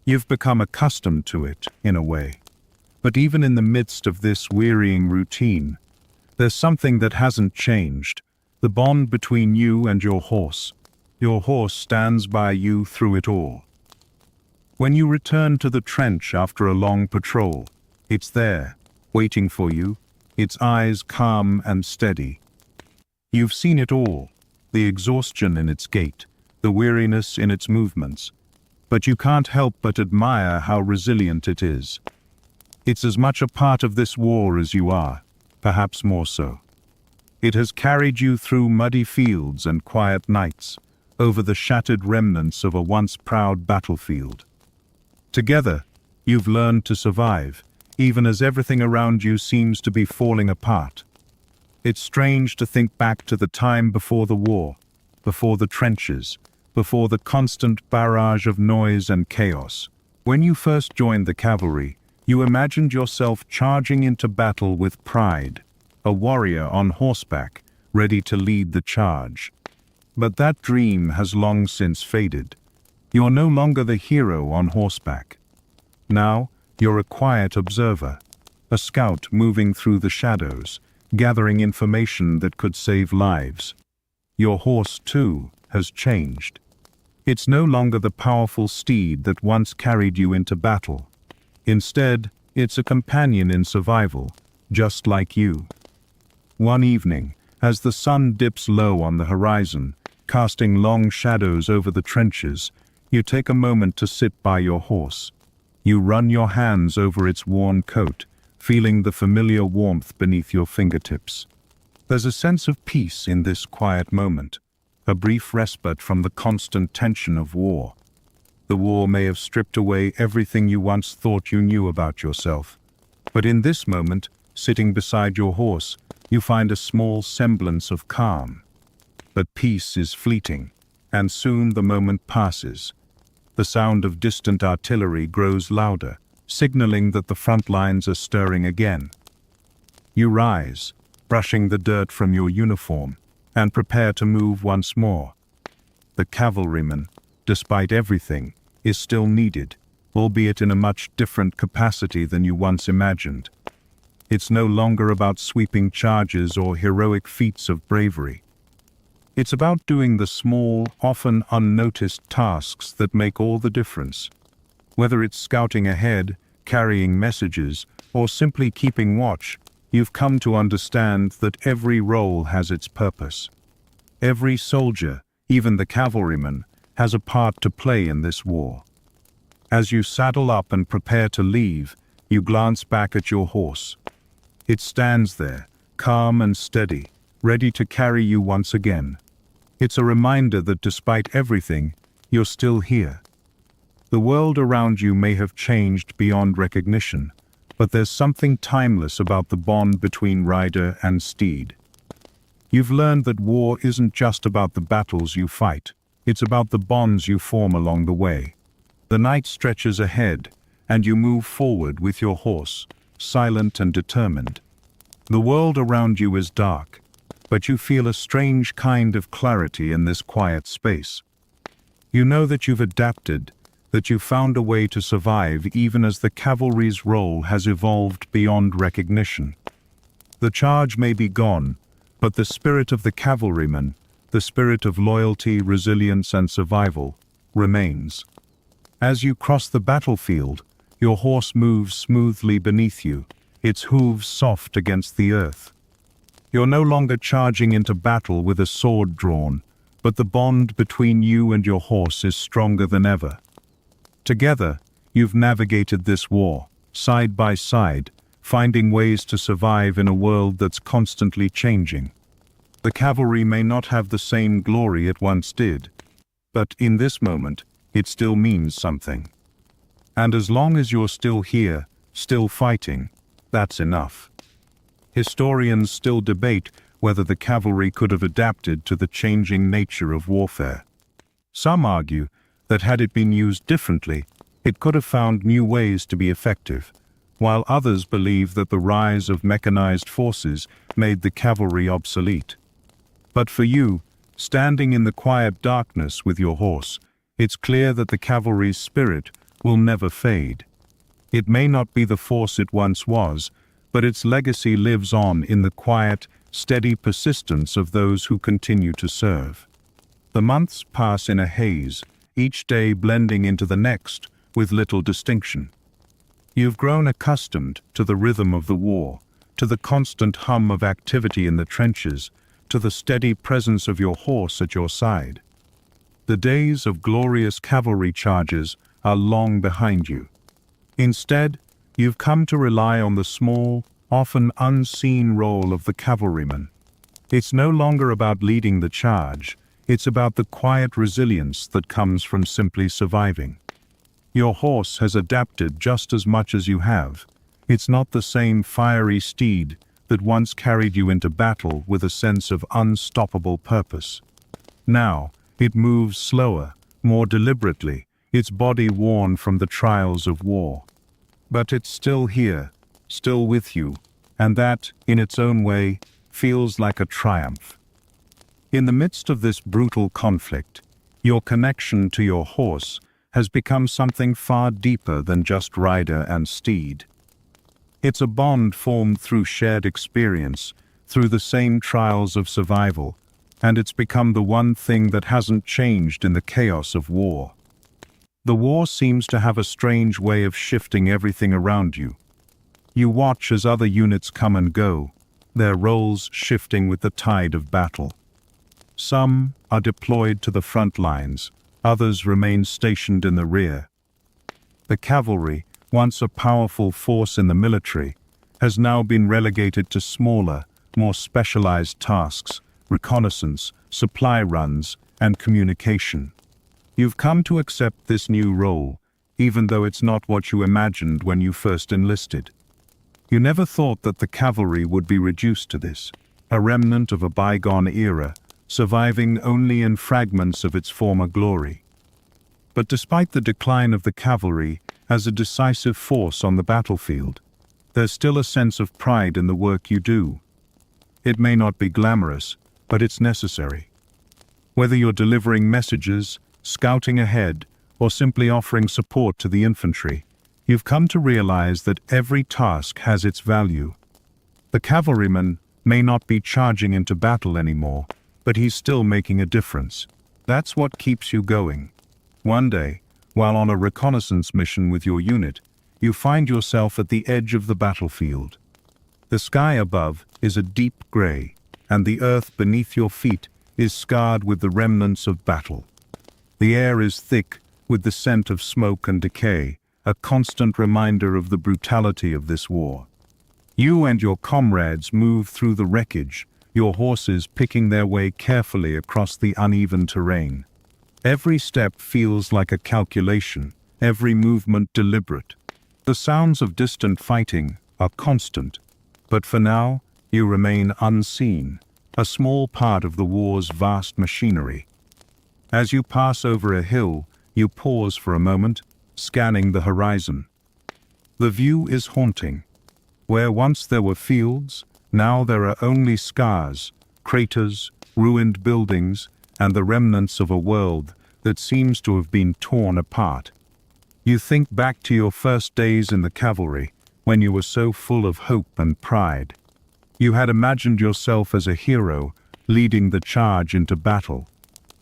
You've become accustomed to it, in a way. But even in the midst of this wearying routine, there's something that hasn't changed, the bond between you and your horse. Your horse stands by you through it all. When you return to the trench after a long patrol, it's there, waiting for you, its eyes calm and steady. You've seen it all, the exhaustion in its gait, the weariness in its movements, but you can't help but admire how resilient it is. It's as much a part of this war as you are, perhaps more so. It has carried you through muddy fields and quiet nights, over the shattered remnants of a once proud battlefield. Together, you've learned to survive, even as everything around you seems to be falling apart. It's strange to think back to the time before the war, before the trenches, before the constant barrage of noise and chaos. When you first joined the cavalry, you imagined yourself charging into battle with pride, a warrior on horseback, ready to lead the charge. But that dream has long since faded. You're no longer the hero on horseback. Now, you're a quiet observer, a scout moving through the shadows, gathering information that could save lives. Your horse, too, has changed. It's no longer the powerful steed that once carried you into battle. Instead, it's a companion in survival, just like you. One evening, as the sun dips low on the horizon, casting long shadows over the trenches, you take a moment to sit by your horse. You run your hands over its worn coat, feeling the familiar warmth beneath your fingertips. There's a sense of peace in this quiet moment, a brief respite from the constant tension of war. The war may have stripped away everything you once thought you knew about yourself. But in this moment, sitting beside your horse, you find a small semblance of calm. But peace is fleeting, and soon the moment passes. The sound of distant artillery grows louder, signaling that the front lines are stirring again. You rise, brushing the dirt from your uniform, and prepare to move once more. The cavalryman, despite everything, is still needed, albeit in a much different capacity than you once imagined. It's no longer about sweeping charges or heroic feats of bravery. It's about doing the small, often unnoticed tasks that make all the difference. Whether it's scouting ahead, carrying messages, or simply keeping watch, you've come to understand that every role has its purpose. Every soldier, even the cavalryman, has a part to play in this war. As you saddle up and prepare to leave, you glance back at your horse. It stands there, calm and steady, ready to carry you once again. It's a reminder that despite everything, you're still here. The world around you may have changed beyond recognition, but there's something timeless about the bond between rider and steed. You've learned that war isn't just about the battles you fight, it's about the bonds you form along the way. The night stretches ahead, and you move forward with your horse, silent and determined. The world around you is dark, but you feel a strange kind of clarity in this quiet space. You know that you've adapted, that you've found a way to survive even as the cavalry's role has evolved beyond recognition. The charge may be gone, but the spirit of the cavalryman, the spirit of loyalty, resilience, and survival, remains. As you cross the battlefield, your horse moves smoothly beneath you, its hooves soft against the earth. You're no longer charging into battle with a sword drawn, but the bond between you and your horse is stronger than ever. Together, you've navigated this war, side by side, finding ways to survive in a world that's constantly changing. The cavalry may not have the same glory it once did, but in this moment, it still means something. And as long as you're still here, still fighting, that's enough. Historians still debate whether the cavalry could have adapted to the changing nature of warfare. Some argue that had it been used differently, it could have found new ways to be effective, while others believe that the rise of mechanized forces made the cavalry obsolete. But for you, standing in the quiet darkness with your horse, it's clear that the cavalry's spirit will never fade. It may not be the force it once was, but its legacy lives on in the quiet, steady persistence of those who continue to serve. The months pass in a haze, each day blending into the next with little distinction. You've grown accustomed to the rhythm of the war, to the constant hum of activity in the trenches, to the steady presence of your horse at your side. The days of glorious cavalry charges are long behind you. Instead, You've come to rely on the small, often unseen role of the cavalryman. It's no longer about leading the charge, it's about the quiet resilience that comes from simply surviving. Your horse has adapted just as much as you have. It's not the same fiery steed that once carried you into battle with a sense of unstoppable purpose. Now, it moves slower, more deliberately, its body worn from the trials of war. But it's still here, still with you, and that, in its own way, feels like a triumph. In the midst of this brutal conflict, your connection to your horse has become something far deeper than just rider and steed. It's a bond formed through shared experience, through the same trials of survival, and it's become the one thing that hasn't changed in the chaos of war. The war seems to have a strange way of shifting everything around you. You watch as other units come and go, their roles shifting with the tide of battle. Some are deployed to the front lines, others remain stationed in the rear. The cavalry, once a powerful force in the military, has now been relegated to smaller, more specialized tasks, reconnaissance, supply runs, and communication. You've come to accept this new role, even though it's not what you imagined when you first enlisted. You never thought that the cavalry would be reduced to this, a remnant of a bygone era, surviving only in fragments of its former glory. But despite the decline of the cavalry as a decisive force on the battlefield, there's still a sense of pride in the work you do. It may not be glamorous, but it's necessary. Whether you're delivering messages, scouting ahead, or simply offering support to the infantry, you've come to realize that every task has its value. The cavalryman may not be charging into battle anymore, but he's still making a difference. That's what keeps you going. One day, while on a reconnaissance mission with your unit, you find yourself at the edge of the battlefield. The sky above is a deep gray, and the earth beneath your feet is scarred with the remnants of battle. The air is thick with the scent of smoke and decay, a constant reminder of the brutality of this war. You and your comrades move through the wreckage, your horses picking their way carefully across the uneven terrain. Every step feels like a calculation, every movement deliberate. The sounds of distant fighting are constant, but for now, you remain unseen, a small part of the war's vast machinery. As you pass over a hill, you pause for a moment, scanning the horizon. The view is haunting. Where once there were fields, now there are only scars, craters, ruined buildings, and the remnants of a world that seems to have been torn apart. You think back to your first days in the cavalry, when you were so full of hope and pride. You had imagined yourself as a hero, leading the charge into battle.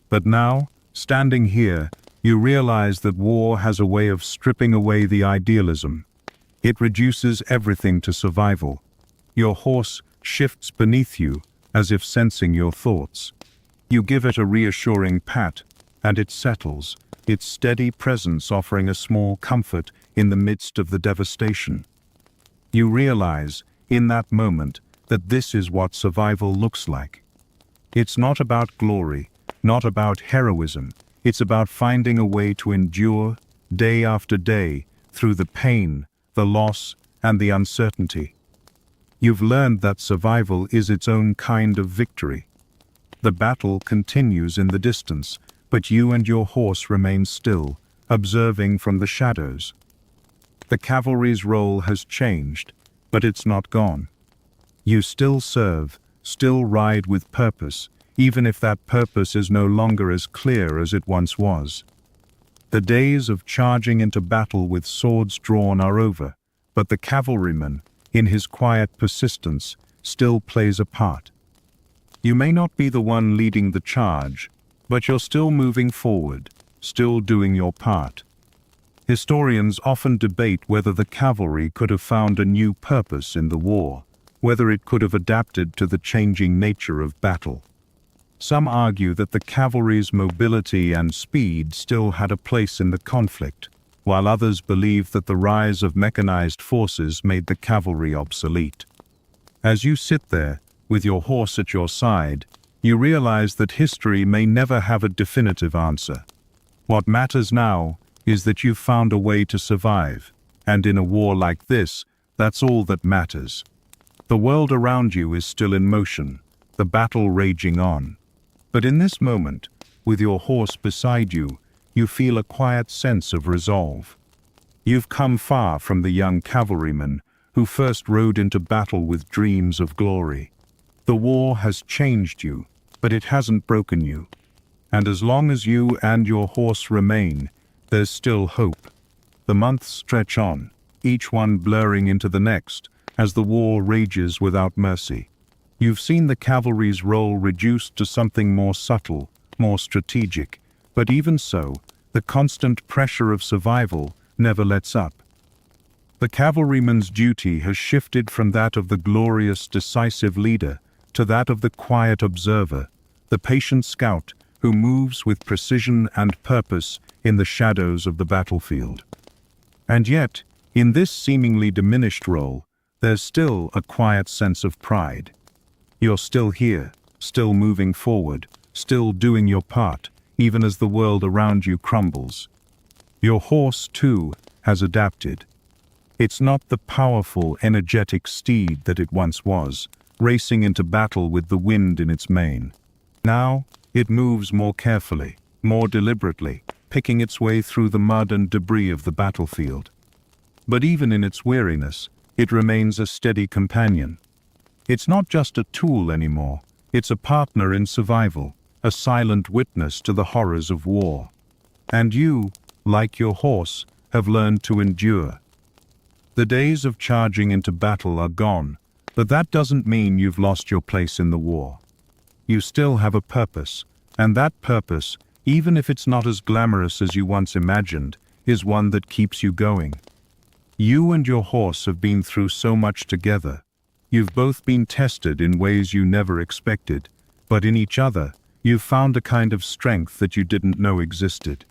But now, standing here, you realize that war has a way of stripping away the idealism. It reduces everything to survival. Your horse shifts beneath you, as if sensing your thoughts. You give it a reassuring pat, and it settles, its steady presence offering a small comfort in the midst of the devastation. You realize, in that moment, that this is what survival looks like. It's not about glory, not about heroism. It's about finding a way to endure, day after day, through the pain, the loss, and the uncertainty. You've learned that survival is its own kind of victory. The battle continues in the distance, but you and your horse remain still, observing from the shadows. The cavalry's role has changed, but it's not gone. You still serve, still ride with purpose, even if that purpose is no longer as clear as it once was. The days of charging into battle with swords drawn are over, but the cavalryman, in his quiet persistence, still plays a part. You may not be the one leading the charge, but you're still moving forward, still doing your part. Historians often debate whether the cavalry could have found a new purpose in the war, whether it could have adapted to the changing nature of battle. Some argue that the cavalry's mobility and speed still had a place in the conflict, while others believed that the rise of mechanized forces made the cavalry obsolete. As you sit there, with your horse at your side, you realize that history may never have a definitive answer. What matters now is that you've found a way to survive, and in a war like this, that's all that matters. The world around you is still in motion, the battle raging on. But in this moment, with your horse beside you, you feel a quiet sense of resolve. You've come far from the young cavalryman who first rode into battle with dreams of glory. The war has changed you, but it hasn't broken you. And as long as you and your horse remain, there's still hope. The months stretch on, each one blurring into the next, as the war rages without mercy. You've seen the cavalry's role reduced to something more subtle, more strategic, but even so, the constant pressure of survival never lets up. The cavalryman's duty has shifted from that of the glorious, decisive leader to that of the quiet observer, the patient scout who moves with precision and purpose in the shadows of the battlefield. And yet, in this seemingly diminished role, there's still a quiet sense of pride. You're still here, still moving forward, still doing your part, even as the world around you crumbles. Your horse, too, has adapted. It's not the powerful, energetic steed that it once was, racing into battle with the wind in its mane. Now, it moves more carefully, more deliberately, picking its way through the mud and debris of the battlefield. But even in its weariness, it remains a steady companion. It's not just a tool anymore, it's a partner in survival, a silent witness to the horrors of war. And you, like your horse, have learned to endure. The days of charging into battle are gone, but that doesn't mean you've lost your place in the war. You still have a purpose, and that purpose, even if it's not as glamorous as you once imagined, is one that keeps you going. You and your horse have been through so much together. You've both been tested in ways you never expected, but in each other, you've found a kind of strength that you didn't know existed.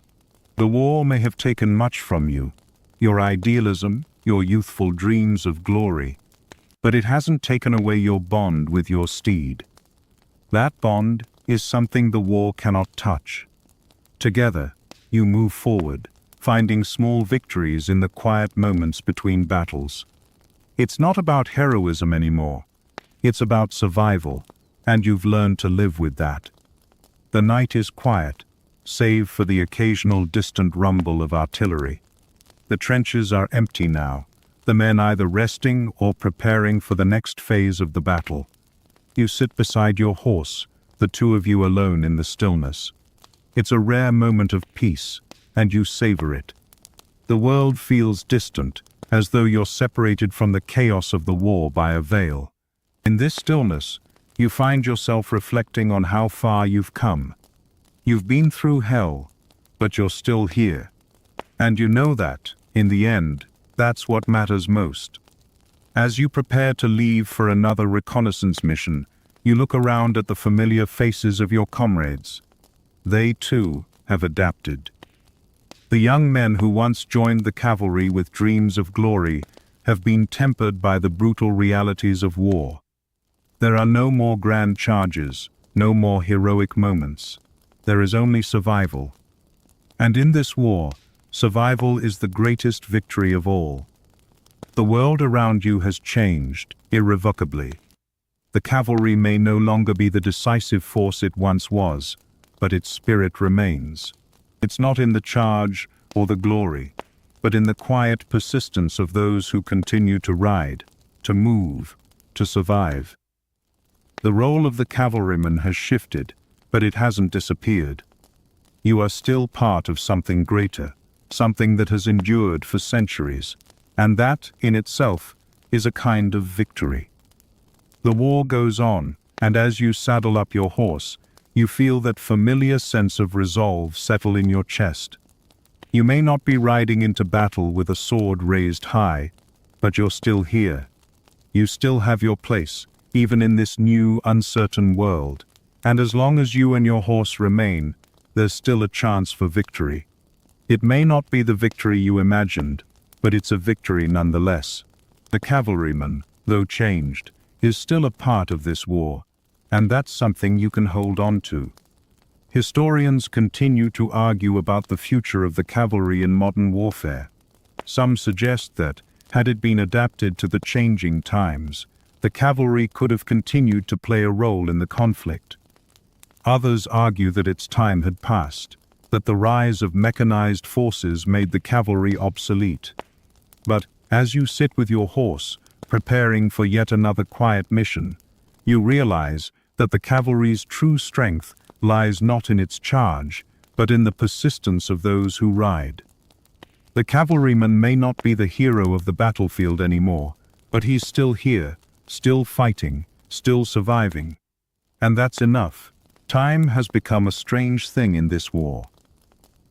The war may have taken much from you, your idealism, your youthful dreams of glory, but it hasn't taken away your bond with your steed. That bond is something the war cannot touch. Together, you move forward, finding small victories in the quiet moments between battles. It's not about heroism anymore. It's about survival, and you've learned to live with that. The night is quiet, save for the occasional distant rumble of artillery. The trenches are empty now, the men either resting or preparing for the next phase of the battle. You sit beside your horse, the two of you alone in the stillness. It's a rare moment of peace, and you savor it. The world feels distant, as though you're separated from the chaos of the war by a veil. In this stillness, you find yourself reflecting on how far you've come. You've been through hell, but you're still here. And you know that, in the end, that's what matters most. As you prepare to leave for another reconnaissance mission, you look around at the familiar faces of your comrades. They, too, have adapted. The young men who once joined the cavalry with dreams of glory have been tempered by the brutal realities of war. There are no more grand charges, no more heroic moments. There is only survival. And in this war, survival is the greatest victory of all. The world around you has changed, irrevocably. The cavalry may no longer be the decisive force it once was, but its spirit remains. It's not in the charge or the glory, but in the quiet persistence of those who continue to ride, to move, to survive. The role of the cavalryman has shifted, but it hasn't disappeared. You are still part of something greater, something that has endured for centuries, and that, in itself, is a kind of victory. The war goes on, and as you saddle up your horse, you feel that familiar sense of resolve settle in your chest. You may not be riding into battle with a sword raised high, but you're still here. You still have your place, even in this new, uncertain world, and as long as you and your horse remain, there's still a chance for victory. It may not be the victory you imagined, but it's a victory nonetheless. The cavalryman, though changed, is still a part of this war, and that's something you can hold on to. Historians continue to argue about the future of the cavalry in modern warfare. Some suggest that, had it been adapted to the changing times, the cavalry could have continued to play a role in the conflict. Others argue that its time had passed, that the rise of mechanized forces made the cavalry obsolete. But, as you sit with your horse, preparing for yet another quiet mission, you realize that the cavalry's true strength lies not in its charge, but in the persistence of those who ride. The cavalryman may not be the hero of the battlefield anymore, but he's still here, still fighting, still surviving. And that's enough. Time has become a strange thing in this war.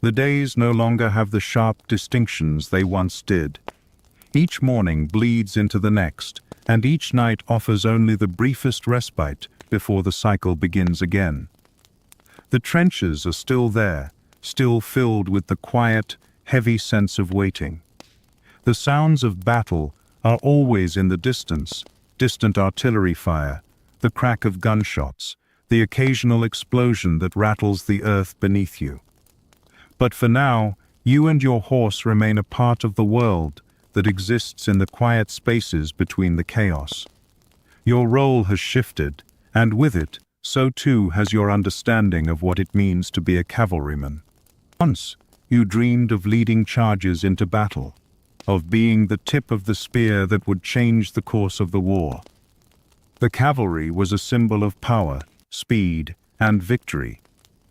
The days no longer have the sharp distinctions they once did. Each morning bleeds into the next, and each night offers only the briefest respite before the cycle begins again. The trenches are still there, still filled with the quiet, heavy sense of waiting. The sounds of battle are always in the distance, distant artillery fire, the crack of gunshots, the occasional explosion that rattles the earth beneath you. But for now, you and your horse remain a part of the world that exists in the quiet spaces between the chaos. Your role has shifted, and with it, so too has your understanding of what it means to be a cavalryman. Once, you dreamed of leading charges into battle, of being the tip of the spear that would change the course of the war. The cavalry was a symbol of power, speed, and victory,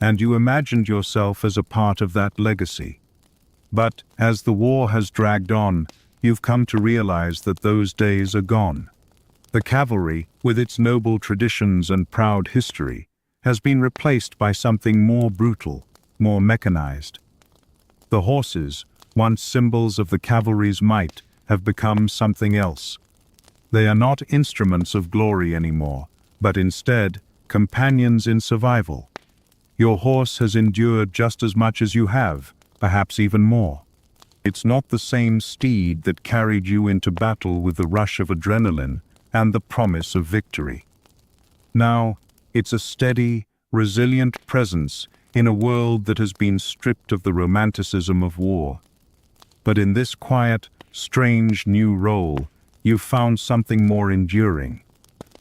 and you imagined yourself as a part of that legacy. But, as the war has dragged on, you've come to realize that those days are gone. The cavalry, with its noble traditions and proud history, has been replaced by something more brutal, more mechanized. The horses, once symbols of the cavalry's might, have become something else. They are not instruments of glory anymore, but instead, companions in survival. Your horse has endured just as much as you have, perhaps even more. It's not the same steed that carried you into battle with the rush of adrenaline and the promise of victory. Now, it's a steady, resilient presence in a world that has been stripped of the romanticism of war. But in this quiet, strange new role, you've found something more enduring.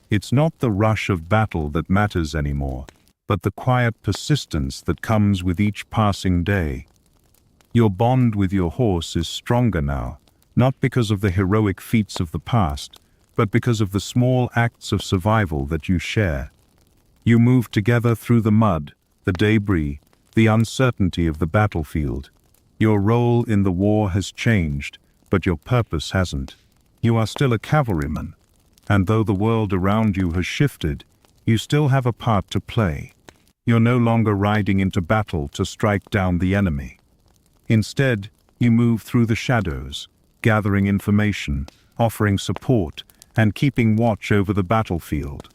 It's not the rush of battle that matters anymore, but the quiet persistence that comes with each passing day. Your bond with your horse is stronger now, not because of the heroic feats of the past, but because of the small acts of survival that you share. You move together through the mud, the debris, the uncertainty of the battlefield. Your role in the war has changed, but your purpose hasn't. You are still a cavalryman, and though the world around you has shifted, you still have a part to play. You're no longer riding into battle to strike down the enemy. Instead, you move through the shadows, gathering information, offering support, and keeping watch over the battlefield.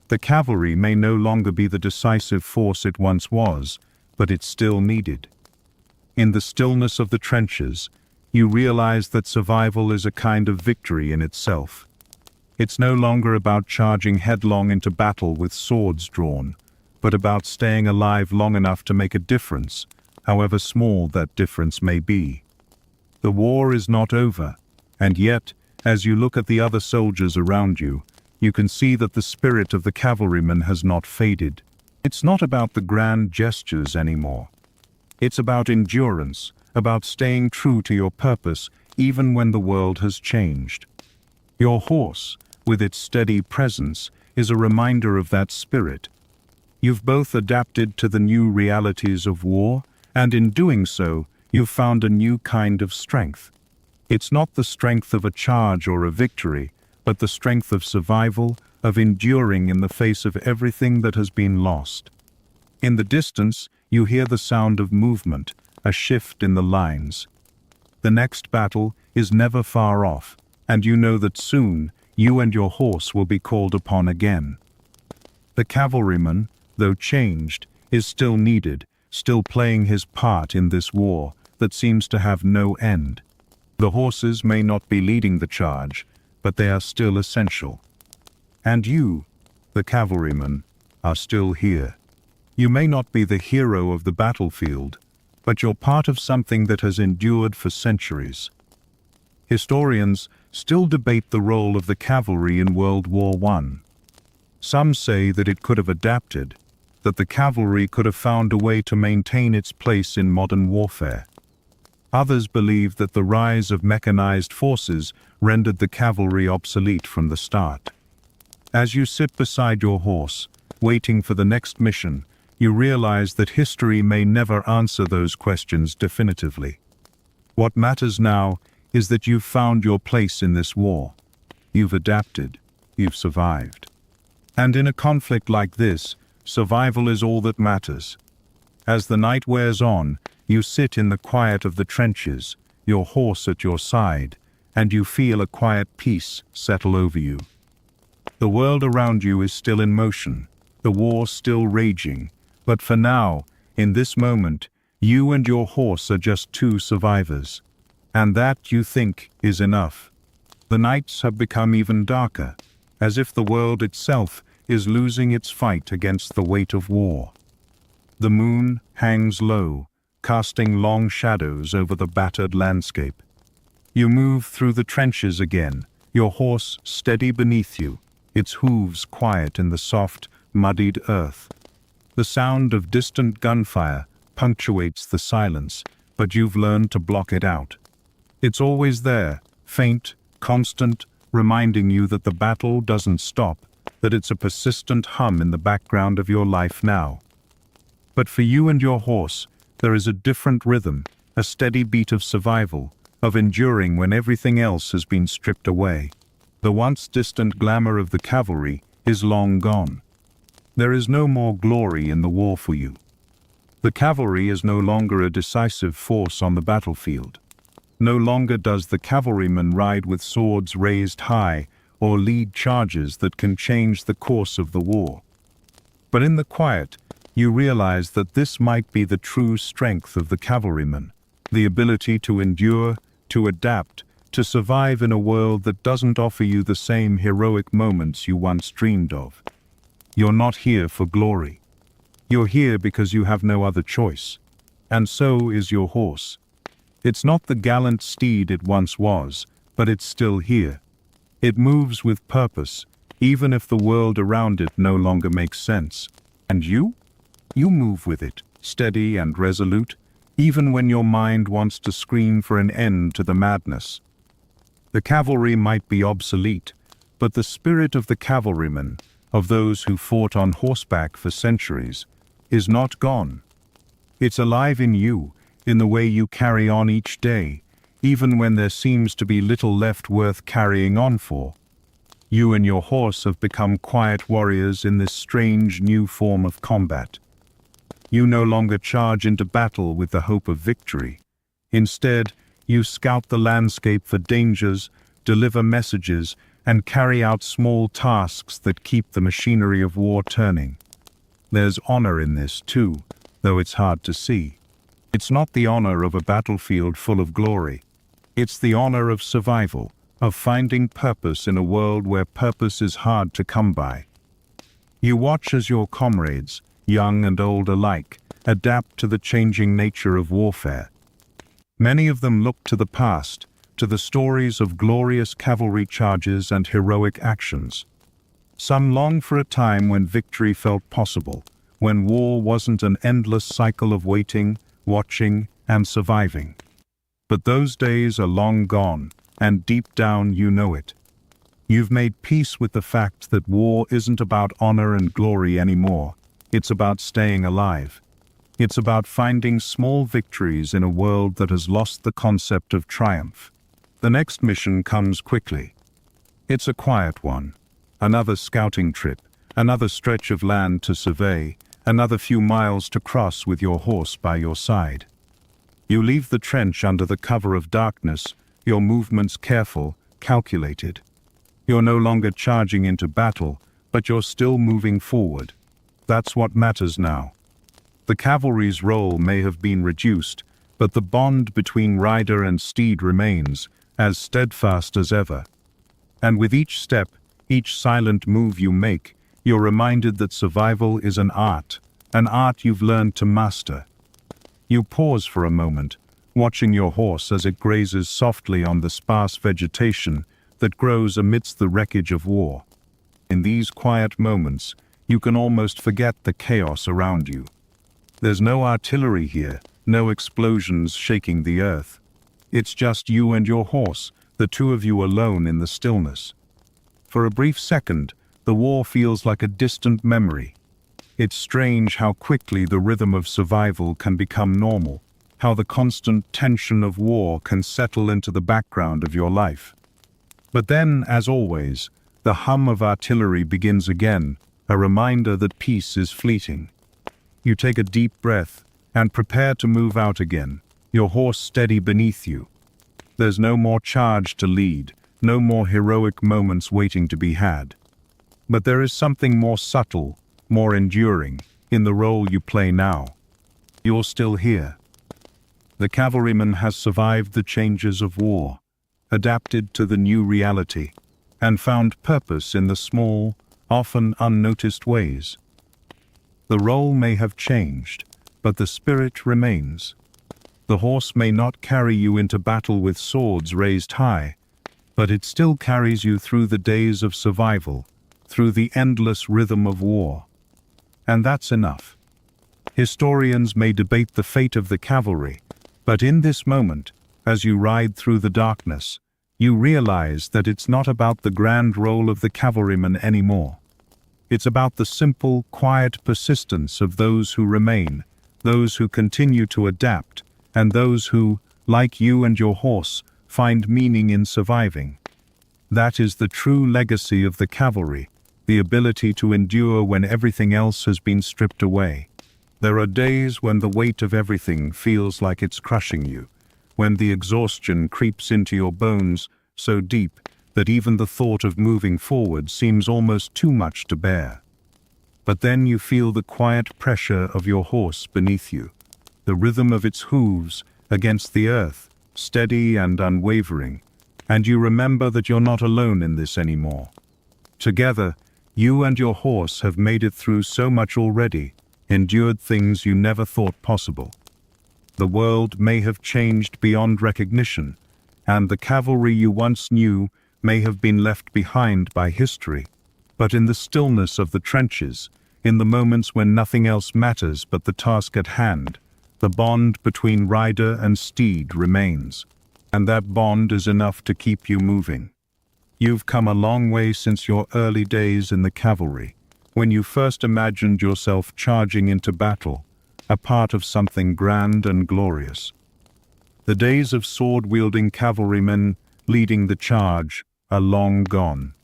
The cavalry may no longer be the decisive force it once was, but it's still needed. In the stillness of the trenches, you realize that survival is a kind of victory in itself. It's no longer about charging headlong into battle with swords drawn, but about staying alive long enough to make a difference, however small that difference may be. The war is not over, and yet, as you look at the other soldiers around you, you can see that the spirit of the cavalryman has not faded. It's not about the grand gestures anymore. It's about endurance, about staying true to your purpose even when the world has changed. Your horse, with its steady presence, is a reminder of that spirit. You've both adapted to the new realities of war, and in doing so, you've found a new kind of strength. It's not the strength of a charge or a victory, but the strength of survival, of enduring in the face of everything that has been lost. In the distance, you hear the sound of movement, a shift in the lines. The next battle is never far off, and you know that soon you and your horse will be called upon again. The cavalryman, though changed, is still needed, still playing his part in this war, that seems to have no end. The horses may not be leading the charge, but they are still essential. And you, the cavalryman, are still here. You may not be the hero of the battlefield, but you're part of something that has endured for centuries. Historians still debate the role of the cavalry in World War I. Some say that it could have adapted, that the cavalry could have found a way to maintain its place in modern warfare. Others believe that the rise of mechanized forces rendered the cavalry obsolete from the start. As you sit beside your horse, waiting for the next mission, you realize that history may never answer those questions definitively. What matters now is that you've found your place in this war. You've adapted. You've survived. And in a conflict like this, survival is all that matters. As the night wears on, you sit in the quiet of the trenches, your horse at your side, and you feel a quiet peace settle over you. The world around you is still in motion, the war still raging, but for now, in this moment, you and your horse are just two survivors. And that, you think, is enough. The nights have become even darker, as if the world itself is losing its fight against the weight of war. The moon hangs low, casting long shadows over the battered landscape. You move through the trenches again, your horse steady beneath you, its hooves quiet in the soft, muddied earth. The sound of distant gunfire punctuates the silence, but you've learned to block it out. It's always there, faint, constant, reminding you that the battle doesn't stop, that it's a persistent hum in the background of your life now. But for you and your horse, there is a different rhythm, a steady beat of survival, of enduring when everything else has been stripped away. The once distant glamour of the cavalry is long gone. There is no more glory in the war for you. The cavalry is no longer a decisive force on the battlefield. No longer does the cavalryman ride with swords raised high or lead charges that can change the course of the war. But in the quiet, you realize that this might be the true strength of the cavalryman, the ability to endure, to adapt, to survive in a world that doesn't offer you the same heroic moments you once dreamed of. You're not here for glory. You're here because you have no other choice. And so is your horse. It's not the gallant steed it once was, but it's still here. It moves with purpose, even if the world around it no longer makes sense. And you? You move with it, steady and resolute, even when your mind wants to scream for an end to the madness. The cavalry might be obsolete, but the spirit of the cavalryman, of those who fought on horseback for centuries, is not gone. It's alive in you, in the way you carry on each day, even when there seems to be little left worth carrying on for. You and your horse have become quiet warriors in this strange new form of combat. You no longer charge into battle with the hope of victory. Instead, you scout the landscape for dangers, deliver messages, and carry out small tasks that keep the machinery of war turning. There's honor in this too, though it's hard to see. It's not the honor of a battlefield full of glory. It's the honor of survival, of finding purpose in a world where purpose is hard to come by. You watch as your comrades, young and old alike, adapt to the changing nature of warfare. Many of them look to the past, to the stories of glorious cavalry charges and heroic actions. Some long for a time when victory felt possible, when war wasn't an endless cycle of waiting, watching, and surviving. But those days are long gone, and deep down you know it. You've made peace with the fact that war isn't about honor and glory anymore. It's about staying alive. It's about finding small victories in a world that has lost the concept of triumph. The next mission comes quickly. It's a quiet one. Another scouting trip, another stretch of land to survey, another few miles to cross with your horse by your side. You leave the trench under the cover of darkness, your movements careful, calculated. You're no longer charging into battle, but you're still moving forward. That's what matters now. The cavalry's role may have been reduced, but the bond between rider and steed remains as steadfast as ever. And with each step, each silent move you make, you're reminded that survival is an art you've learned to master. You pause for a moment, watching your horse as it grazes softly on the sparse vegetation that grows amidst the wreckage of war. In these quiet moments, you can almost forget the chaos around you. There's no artillery here, no explosions shaking the earth. It's just you and your horse, the two of you alone in the stillness. For a brief second, the war feels like a distant memory. It's strange how quickly the rhythm of survival can become normal, how the constant tension of war can settle into the background of your life. But then, as always, the hum of artillery begins again, a reminder that peace is fleeting. You take a deep breath and prepare to move out again, your horse steady beneath you. There's no more charge to lead, no more heroic moments waiting to be had. But there is something more subtle, more enduring, in the role you play now. You're still here. The cavalryman has survived the changes of war, adapted to the new reality, and found purpose in the small, often unnoticed ways. The role may have changed, but the spirit remains. The horse may not carry you into battle with swords raised high, but it still carries you through the days of survival, through the endless rhythm of war. And that's enough. Historians may debate the fate of the cavalry, but in this moment, as you ride through the darkness, you realize that it's not about the grand role of the cavalryman anymore. It's about the simple, quiet persistence of those who remain, those who continue to adapt, and those who, like you and your horse, find meaning in surviving. That is the true legacy of the cavalry, the ability to endure when everything else has been stripped away. There are days when the weight of everything feels like it's crushing you, when the exhaustion creeps into your bones so deep that even the thought of moving forward seems almost too much to bear. But then you feel the quiet pressure of your horse beneath you, the rhythm of its hooves against the earth, steady and unwavering, and you remember that you're not alone in this anymore. Together, you and your horse have made it through so much already, endured things you never thought possible. The world may have changed beyond recognition, and the cavalry you once knew may have been left behind by history, but in the stillness of the trenches, in the moments when nothing else matters but the task at hand, the bond between rider and steed remains, and that bond is enough to keep you moving. You've come a long way since your early days in the cavalry, when you first imagined yourself charging into battle, a part of something grand and glorious. The days of sword-wielding cavalrymen leading the charge are long gone.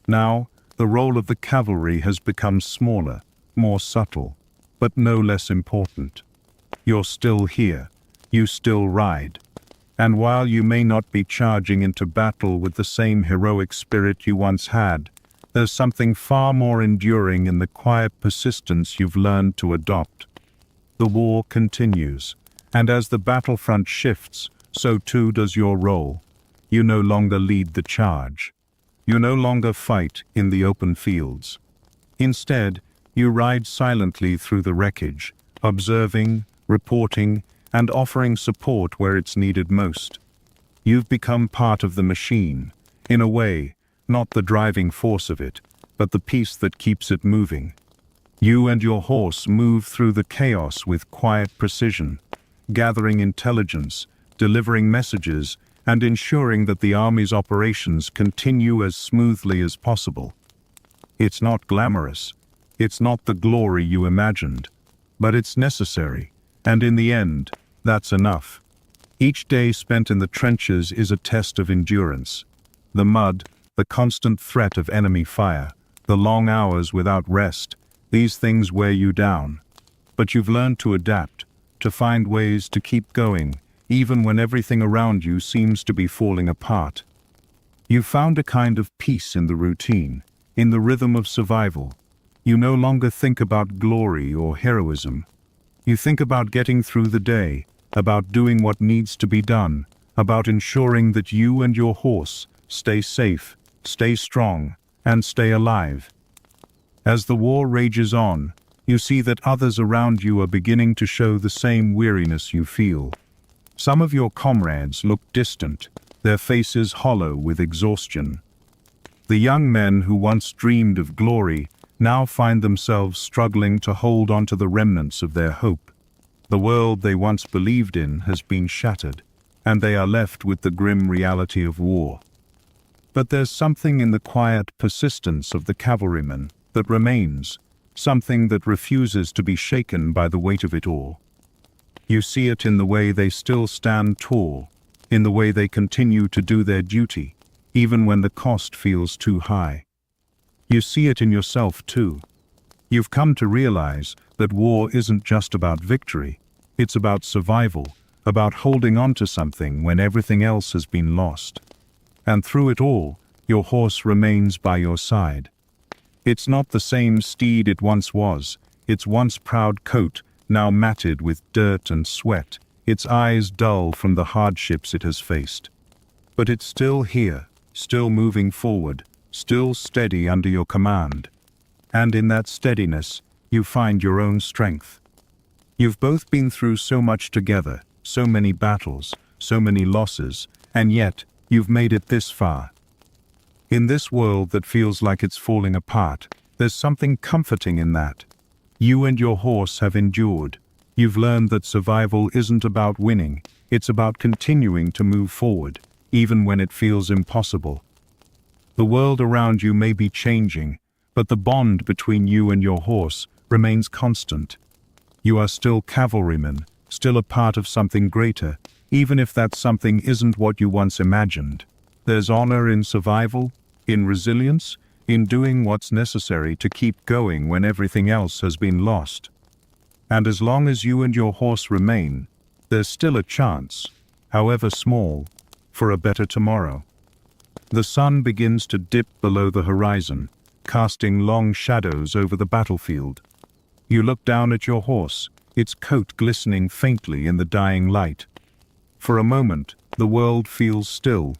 Now, the role of the cavalry has become smaller, more subtle, but no less important. You're still here, you still ride, and while you may not be charging into battle with the same heroic spirit you once had, there's something far more enduring in the quiet persistence you've learned to adopt. The war continues, and as the battlefront shifts, so too does your role. You no longer lead the charge. You no longer fight in the open fields. Instead, you ride silently through the wreckage, observing, reporting, and offering support where it's needed most. You've become part of the machine, in a way, not the driving force of it, but the piece that keeps it moving. You and your horse move through the chaos with quiet precision, gathering intelligence, delivering messages, and ensuring that the army's operations continue as smoothly as possible. It's not glamorous, it's not the glory you imagined, but it's necessary, and in the end, that's enough. Each day spent in the trenches is a test of endurance. The mud, the constant threat of enemy fire, the long hours without rest, these things wear you down. But you've learned to adapt, to find ways to keep going, even when everything around you seems to be falling apart. You've found a kind of peace in the routine, in the rhythm of survival. You no longer think about glory or heroism. You think about getting through the day, about doing what needs to be done, about ensuring that you and your horse stay safe, stay strong, and stay alive. As the war rages on, you see that others around you are beginning to show the same weariness you feel. Some of your comrades look distant, their faces hollow with exhaustion. The young men who once dreamed of glory now find themselves struggling to hold on to the remnants of their hope. The world they once believed in has been shattered, and they are left with the grim reality of war. But there's something in the quiet persistence of the cavalrymen that remains, something that refuses to be shaken by the weight of it all. You see it in the way they still stand tall, in the way they continue to do their duty, even when the cost feels too high. You see it in yourself too. You've come to realize that war isn't just about victory, it's about survival, about holding on to something when everything else has been lost. And through it all, your horse remains by your side. It's not the same steed it once was, its once proud coat now matted with dirt and sweat, its eyes dull from the hardships it has faced. But it's still here, still moving forward, still steady under your command. And in that steadiness, you find your own strength. You've both been through so much together, so many battles, so many losses, and yet you've made it this far. In this world that feels like it's falling apart, there's something comforting in that. You and your horse have endured. You've learned that survival isn't about winning, it's about continuing to move forward, even when it feels impossible. The world around you may be changing, but the bond between you and your horse remains constant. You are still cavalrymen, still a part of something greater, even if that something isn't what you once imagined. There's honor in survival, in resilience, in doing what's necessary to keep going when everything else has been lost. And as long as you and your horse remain, there's still a chance, however small, for a better tomorrow. The sun begins to dip below the horizon, casting long shadows over the battlefield. You look down at your horse, its coat glistening faintly in the dying light. For a moment, the world feels still.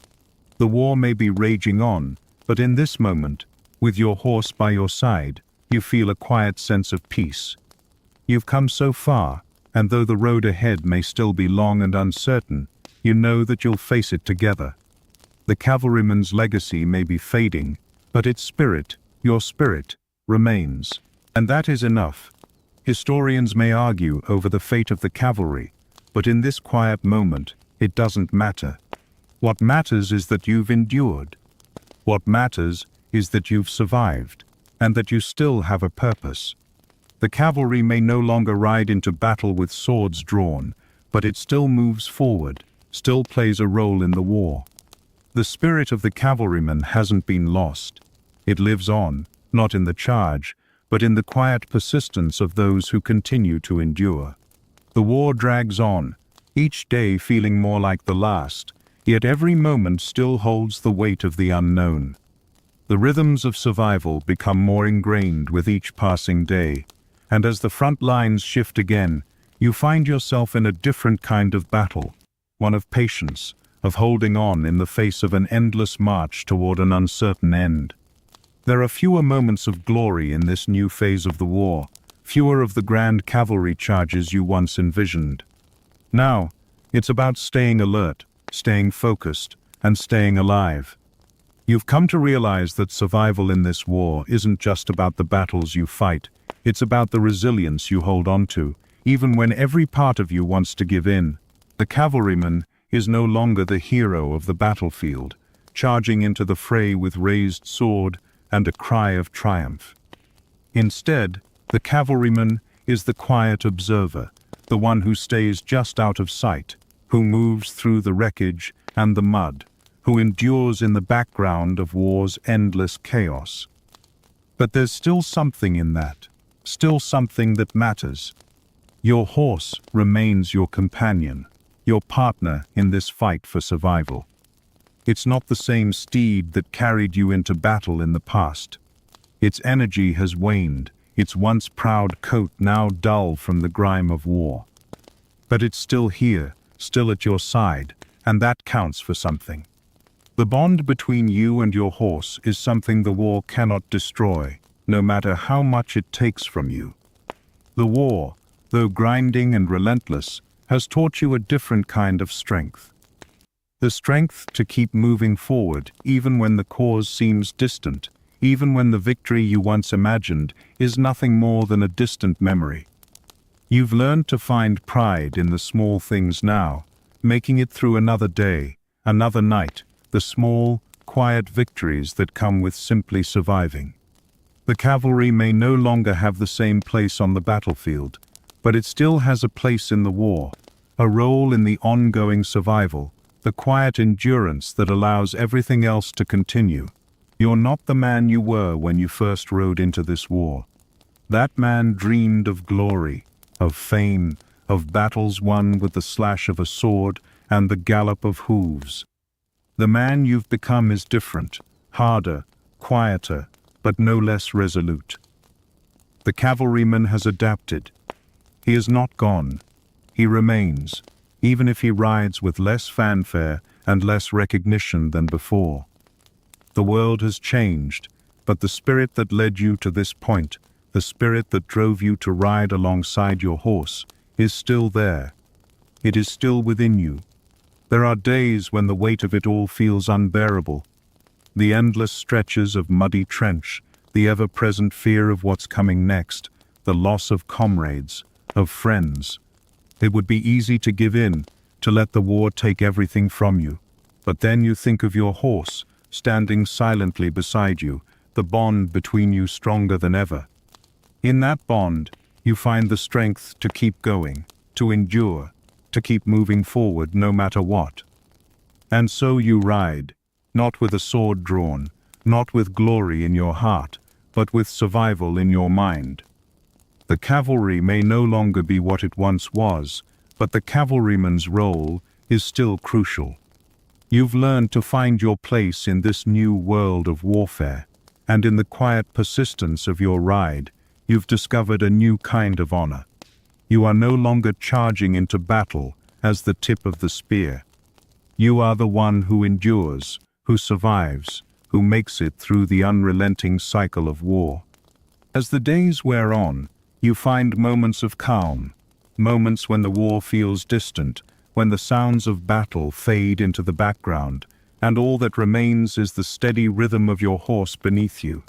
The war may be raging on, but in this moment, with your horse by your side, you feel a quiet sense of peace. You've come so far, and though the road ahead may still be long and uncertain, you know that you'll face it together. The cavalryman's legacy may be fading, but its spirit, your spirit, remains. And that is enough. Historians may argue over the fate of the cavalry, but in this quiet moment, it doesn't matter. What matters is that you've endured. What matters is that you've survived, and that you still have a purpose. The cavalry may no longer ride into battle with swords drawn, but it still moves forward, still plays a role in the war. The spirit of the cavalryman hasn't been lost. It lives on, not in the charge, but in the quiet persistence of those who continue to endure. The war drags on, each day feeling more like the last, yet every moment still holds the weight of the unknown. The rhythms of survival become more ingrained with each passing day, and as the front lines shift again, you find yourself in a different kind of battle, one of patience, of holding on in the face of an endless march toward an uncertain end. There are fewer moments of glory in this new phase of the war, fewer of the grand cavalry charges you once envisioned. Now, it's about staying alert, staying focused, and staying alive. You've come to realize that survival in this war isn't just about the battles you fight, it's about the resilience you hold on to, even when every part of you wants to give in. The cavalryman is no longer the hero of the battlefield, charging into the fray with raised sword and a cry of triumph. Instead, the cavalryman is the quiet observer, the one who stays just out of sight, who moves through the wreckage and the mud, who endures in the background of war's endless chaos. But there's still something in that, still something that matters. Your horse remains your companion, your partner in this fight for survival. It's not the same steed that carried you into battle in the past. Its energy has waned, its once proud coat now dull from the grime of war. but it's still here, still at your side, and that counts for something. The bond between you and your horse is something the war cannot destroy, no matter how much it takes from you. The war, though grinding and relentless, has taught you a different kind of strength. The strength to keep moving forward even when the cause seems distant, even when the victory you once imagined is nothing more than a distant memory. You've learned to find pride in the small things now, making it through another day, another night, the small, quiet victories that come with simply surviving. The cavalry may no longer have the same place on the battlefield, but it still has a place in the war, a role in the ongoing survival, the quiet endurance that allows everything else to continue. You're not the man you were when you first rode into this war. That man dreamed of glory, of fame, of battles won with the slash of a sword and the gallop of hooves. The man you've become is different, harder, quieter, but no less resolute. The cavalryman has adapted. He is not gone. He remains, even if he rides with less fanfare and less recognition than before. The world has changed, but the spirit that led you to this point, the spirit that drove you to ride alongside your horse, is still there. It is still within you. There are days when the weight of it all feels unbearable. The endless stretches of muddy trench, the ever-present fear of what's coming next, the loss of comrades, of friends. It would be easy to give in, to let the war take everything from you. But then you think of your horse, standing silently beside you, the bond between you stronger than ever. In that bond, you find the strength to keep going, to endure, to keep moving forward no matter what. And so you ride, not with a sword drawn, not with glory in your heart, but with survival in your mind. The cavalry may no longer be what it once was, but the cavalryman's role is still crucial. You've learned to find your place in this new world of warfare, and in the quiet persistence of your ride, you've discovered a new kind of honor. You are no longer charging into battle as the tip of the spear. You are the one who endures, who survives, who makes it through the unrelenting cycle of war. As the days wear on, you find moments of calm, moments when the war feels distant, when the sounds of battle fade into the background, and all that remains is the steady rhythm of your horse beneath you.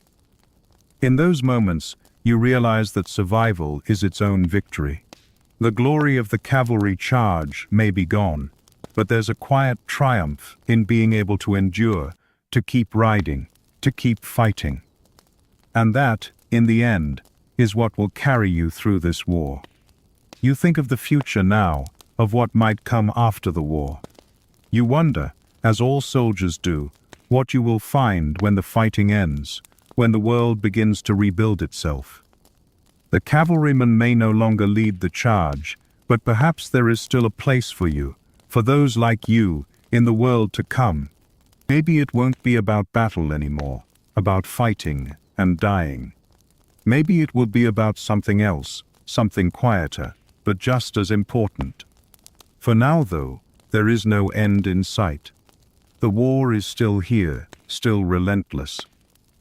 In those moments, you realize that survival is its own victory. The glory of the cavalry charge may be gone, but there's a quiet triumph in being able to endure, to keep riding, to keep fighting. And that, in the end, is what will carry you through this war. You think of the future now, of what might come after the war. You wonder, as all soldiers do, what you will find when the fighting ends, when the world begins to rebuild itself. The cavalryman may no longer lead the charge, but perhaps there is still a place for you, for those like you, in the world to come. Maybe it won't be about battle anymore, about fighting and dying. Maybe it will be about something else, something quieter, but just as important. For now, though, there is no end in sight. The war is still here, still relentless.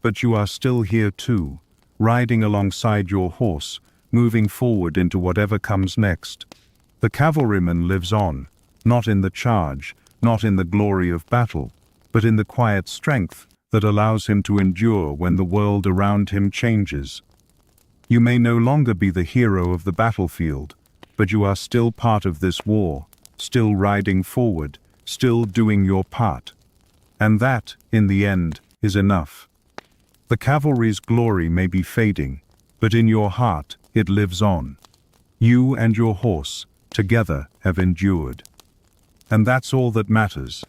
But you are still here too, riding alongside your horse, moving forward into whatever comes next. The cavalryman lives on, not in the charge, not in the glory of battle, but in the quiet strength that allows him to endure when the world around him changes. You may no longer be the hero of the battlefield, but you are still part of this war, still riding forward, still doing your part. And that, in the end, is enough. The cavalry's glory may be fading, but in your heart it lives on. You and your horse, together, have endured. And that's all that matters.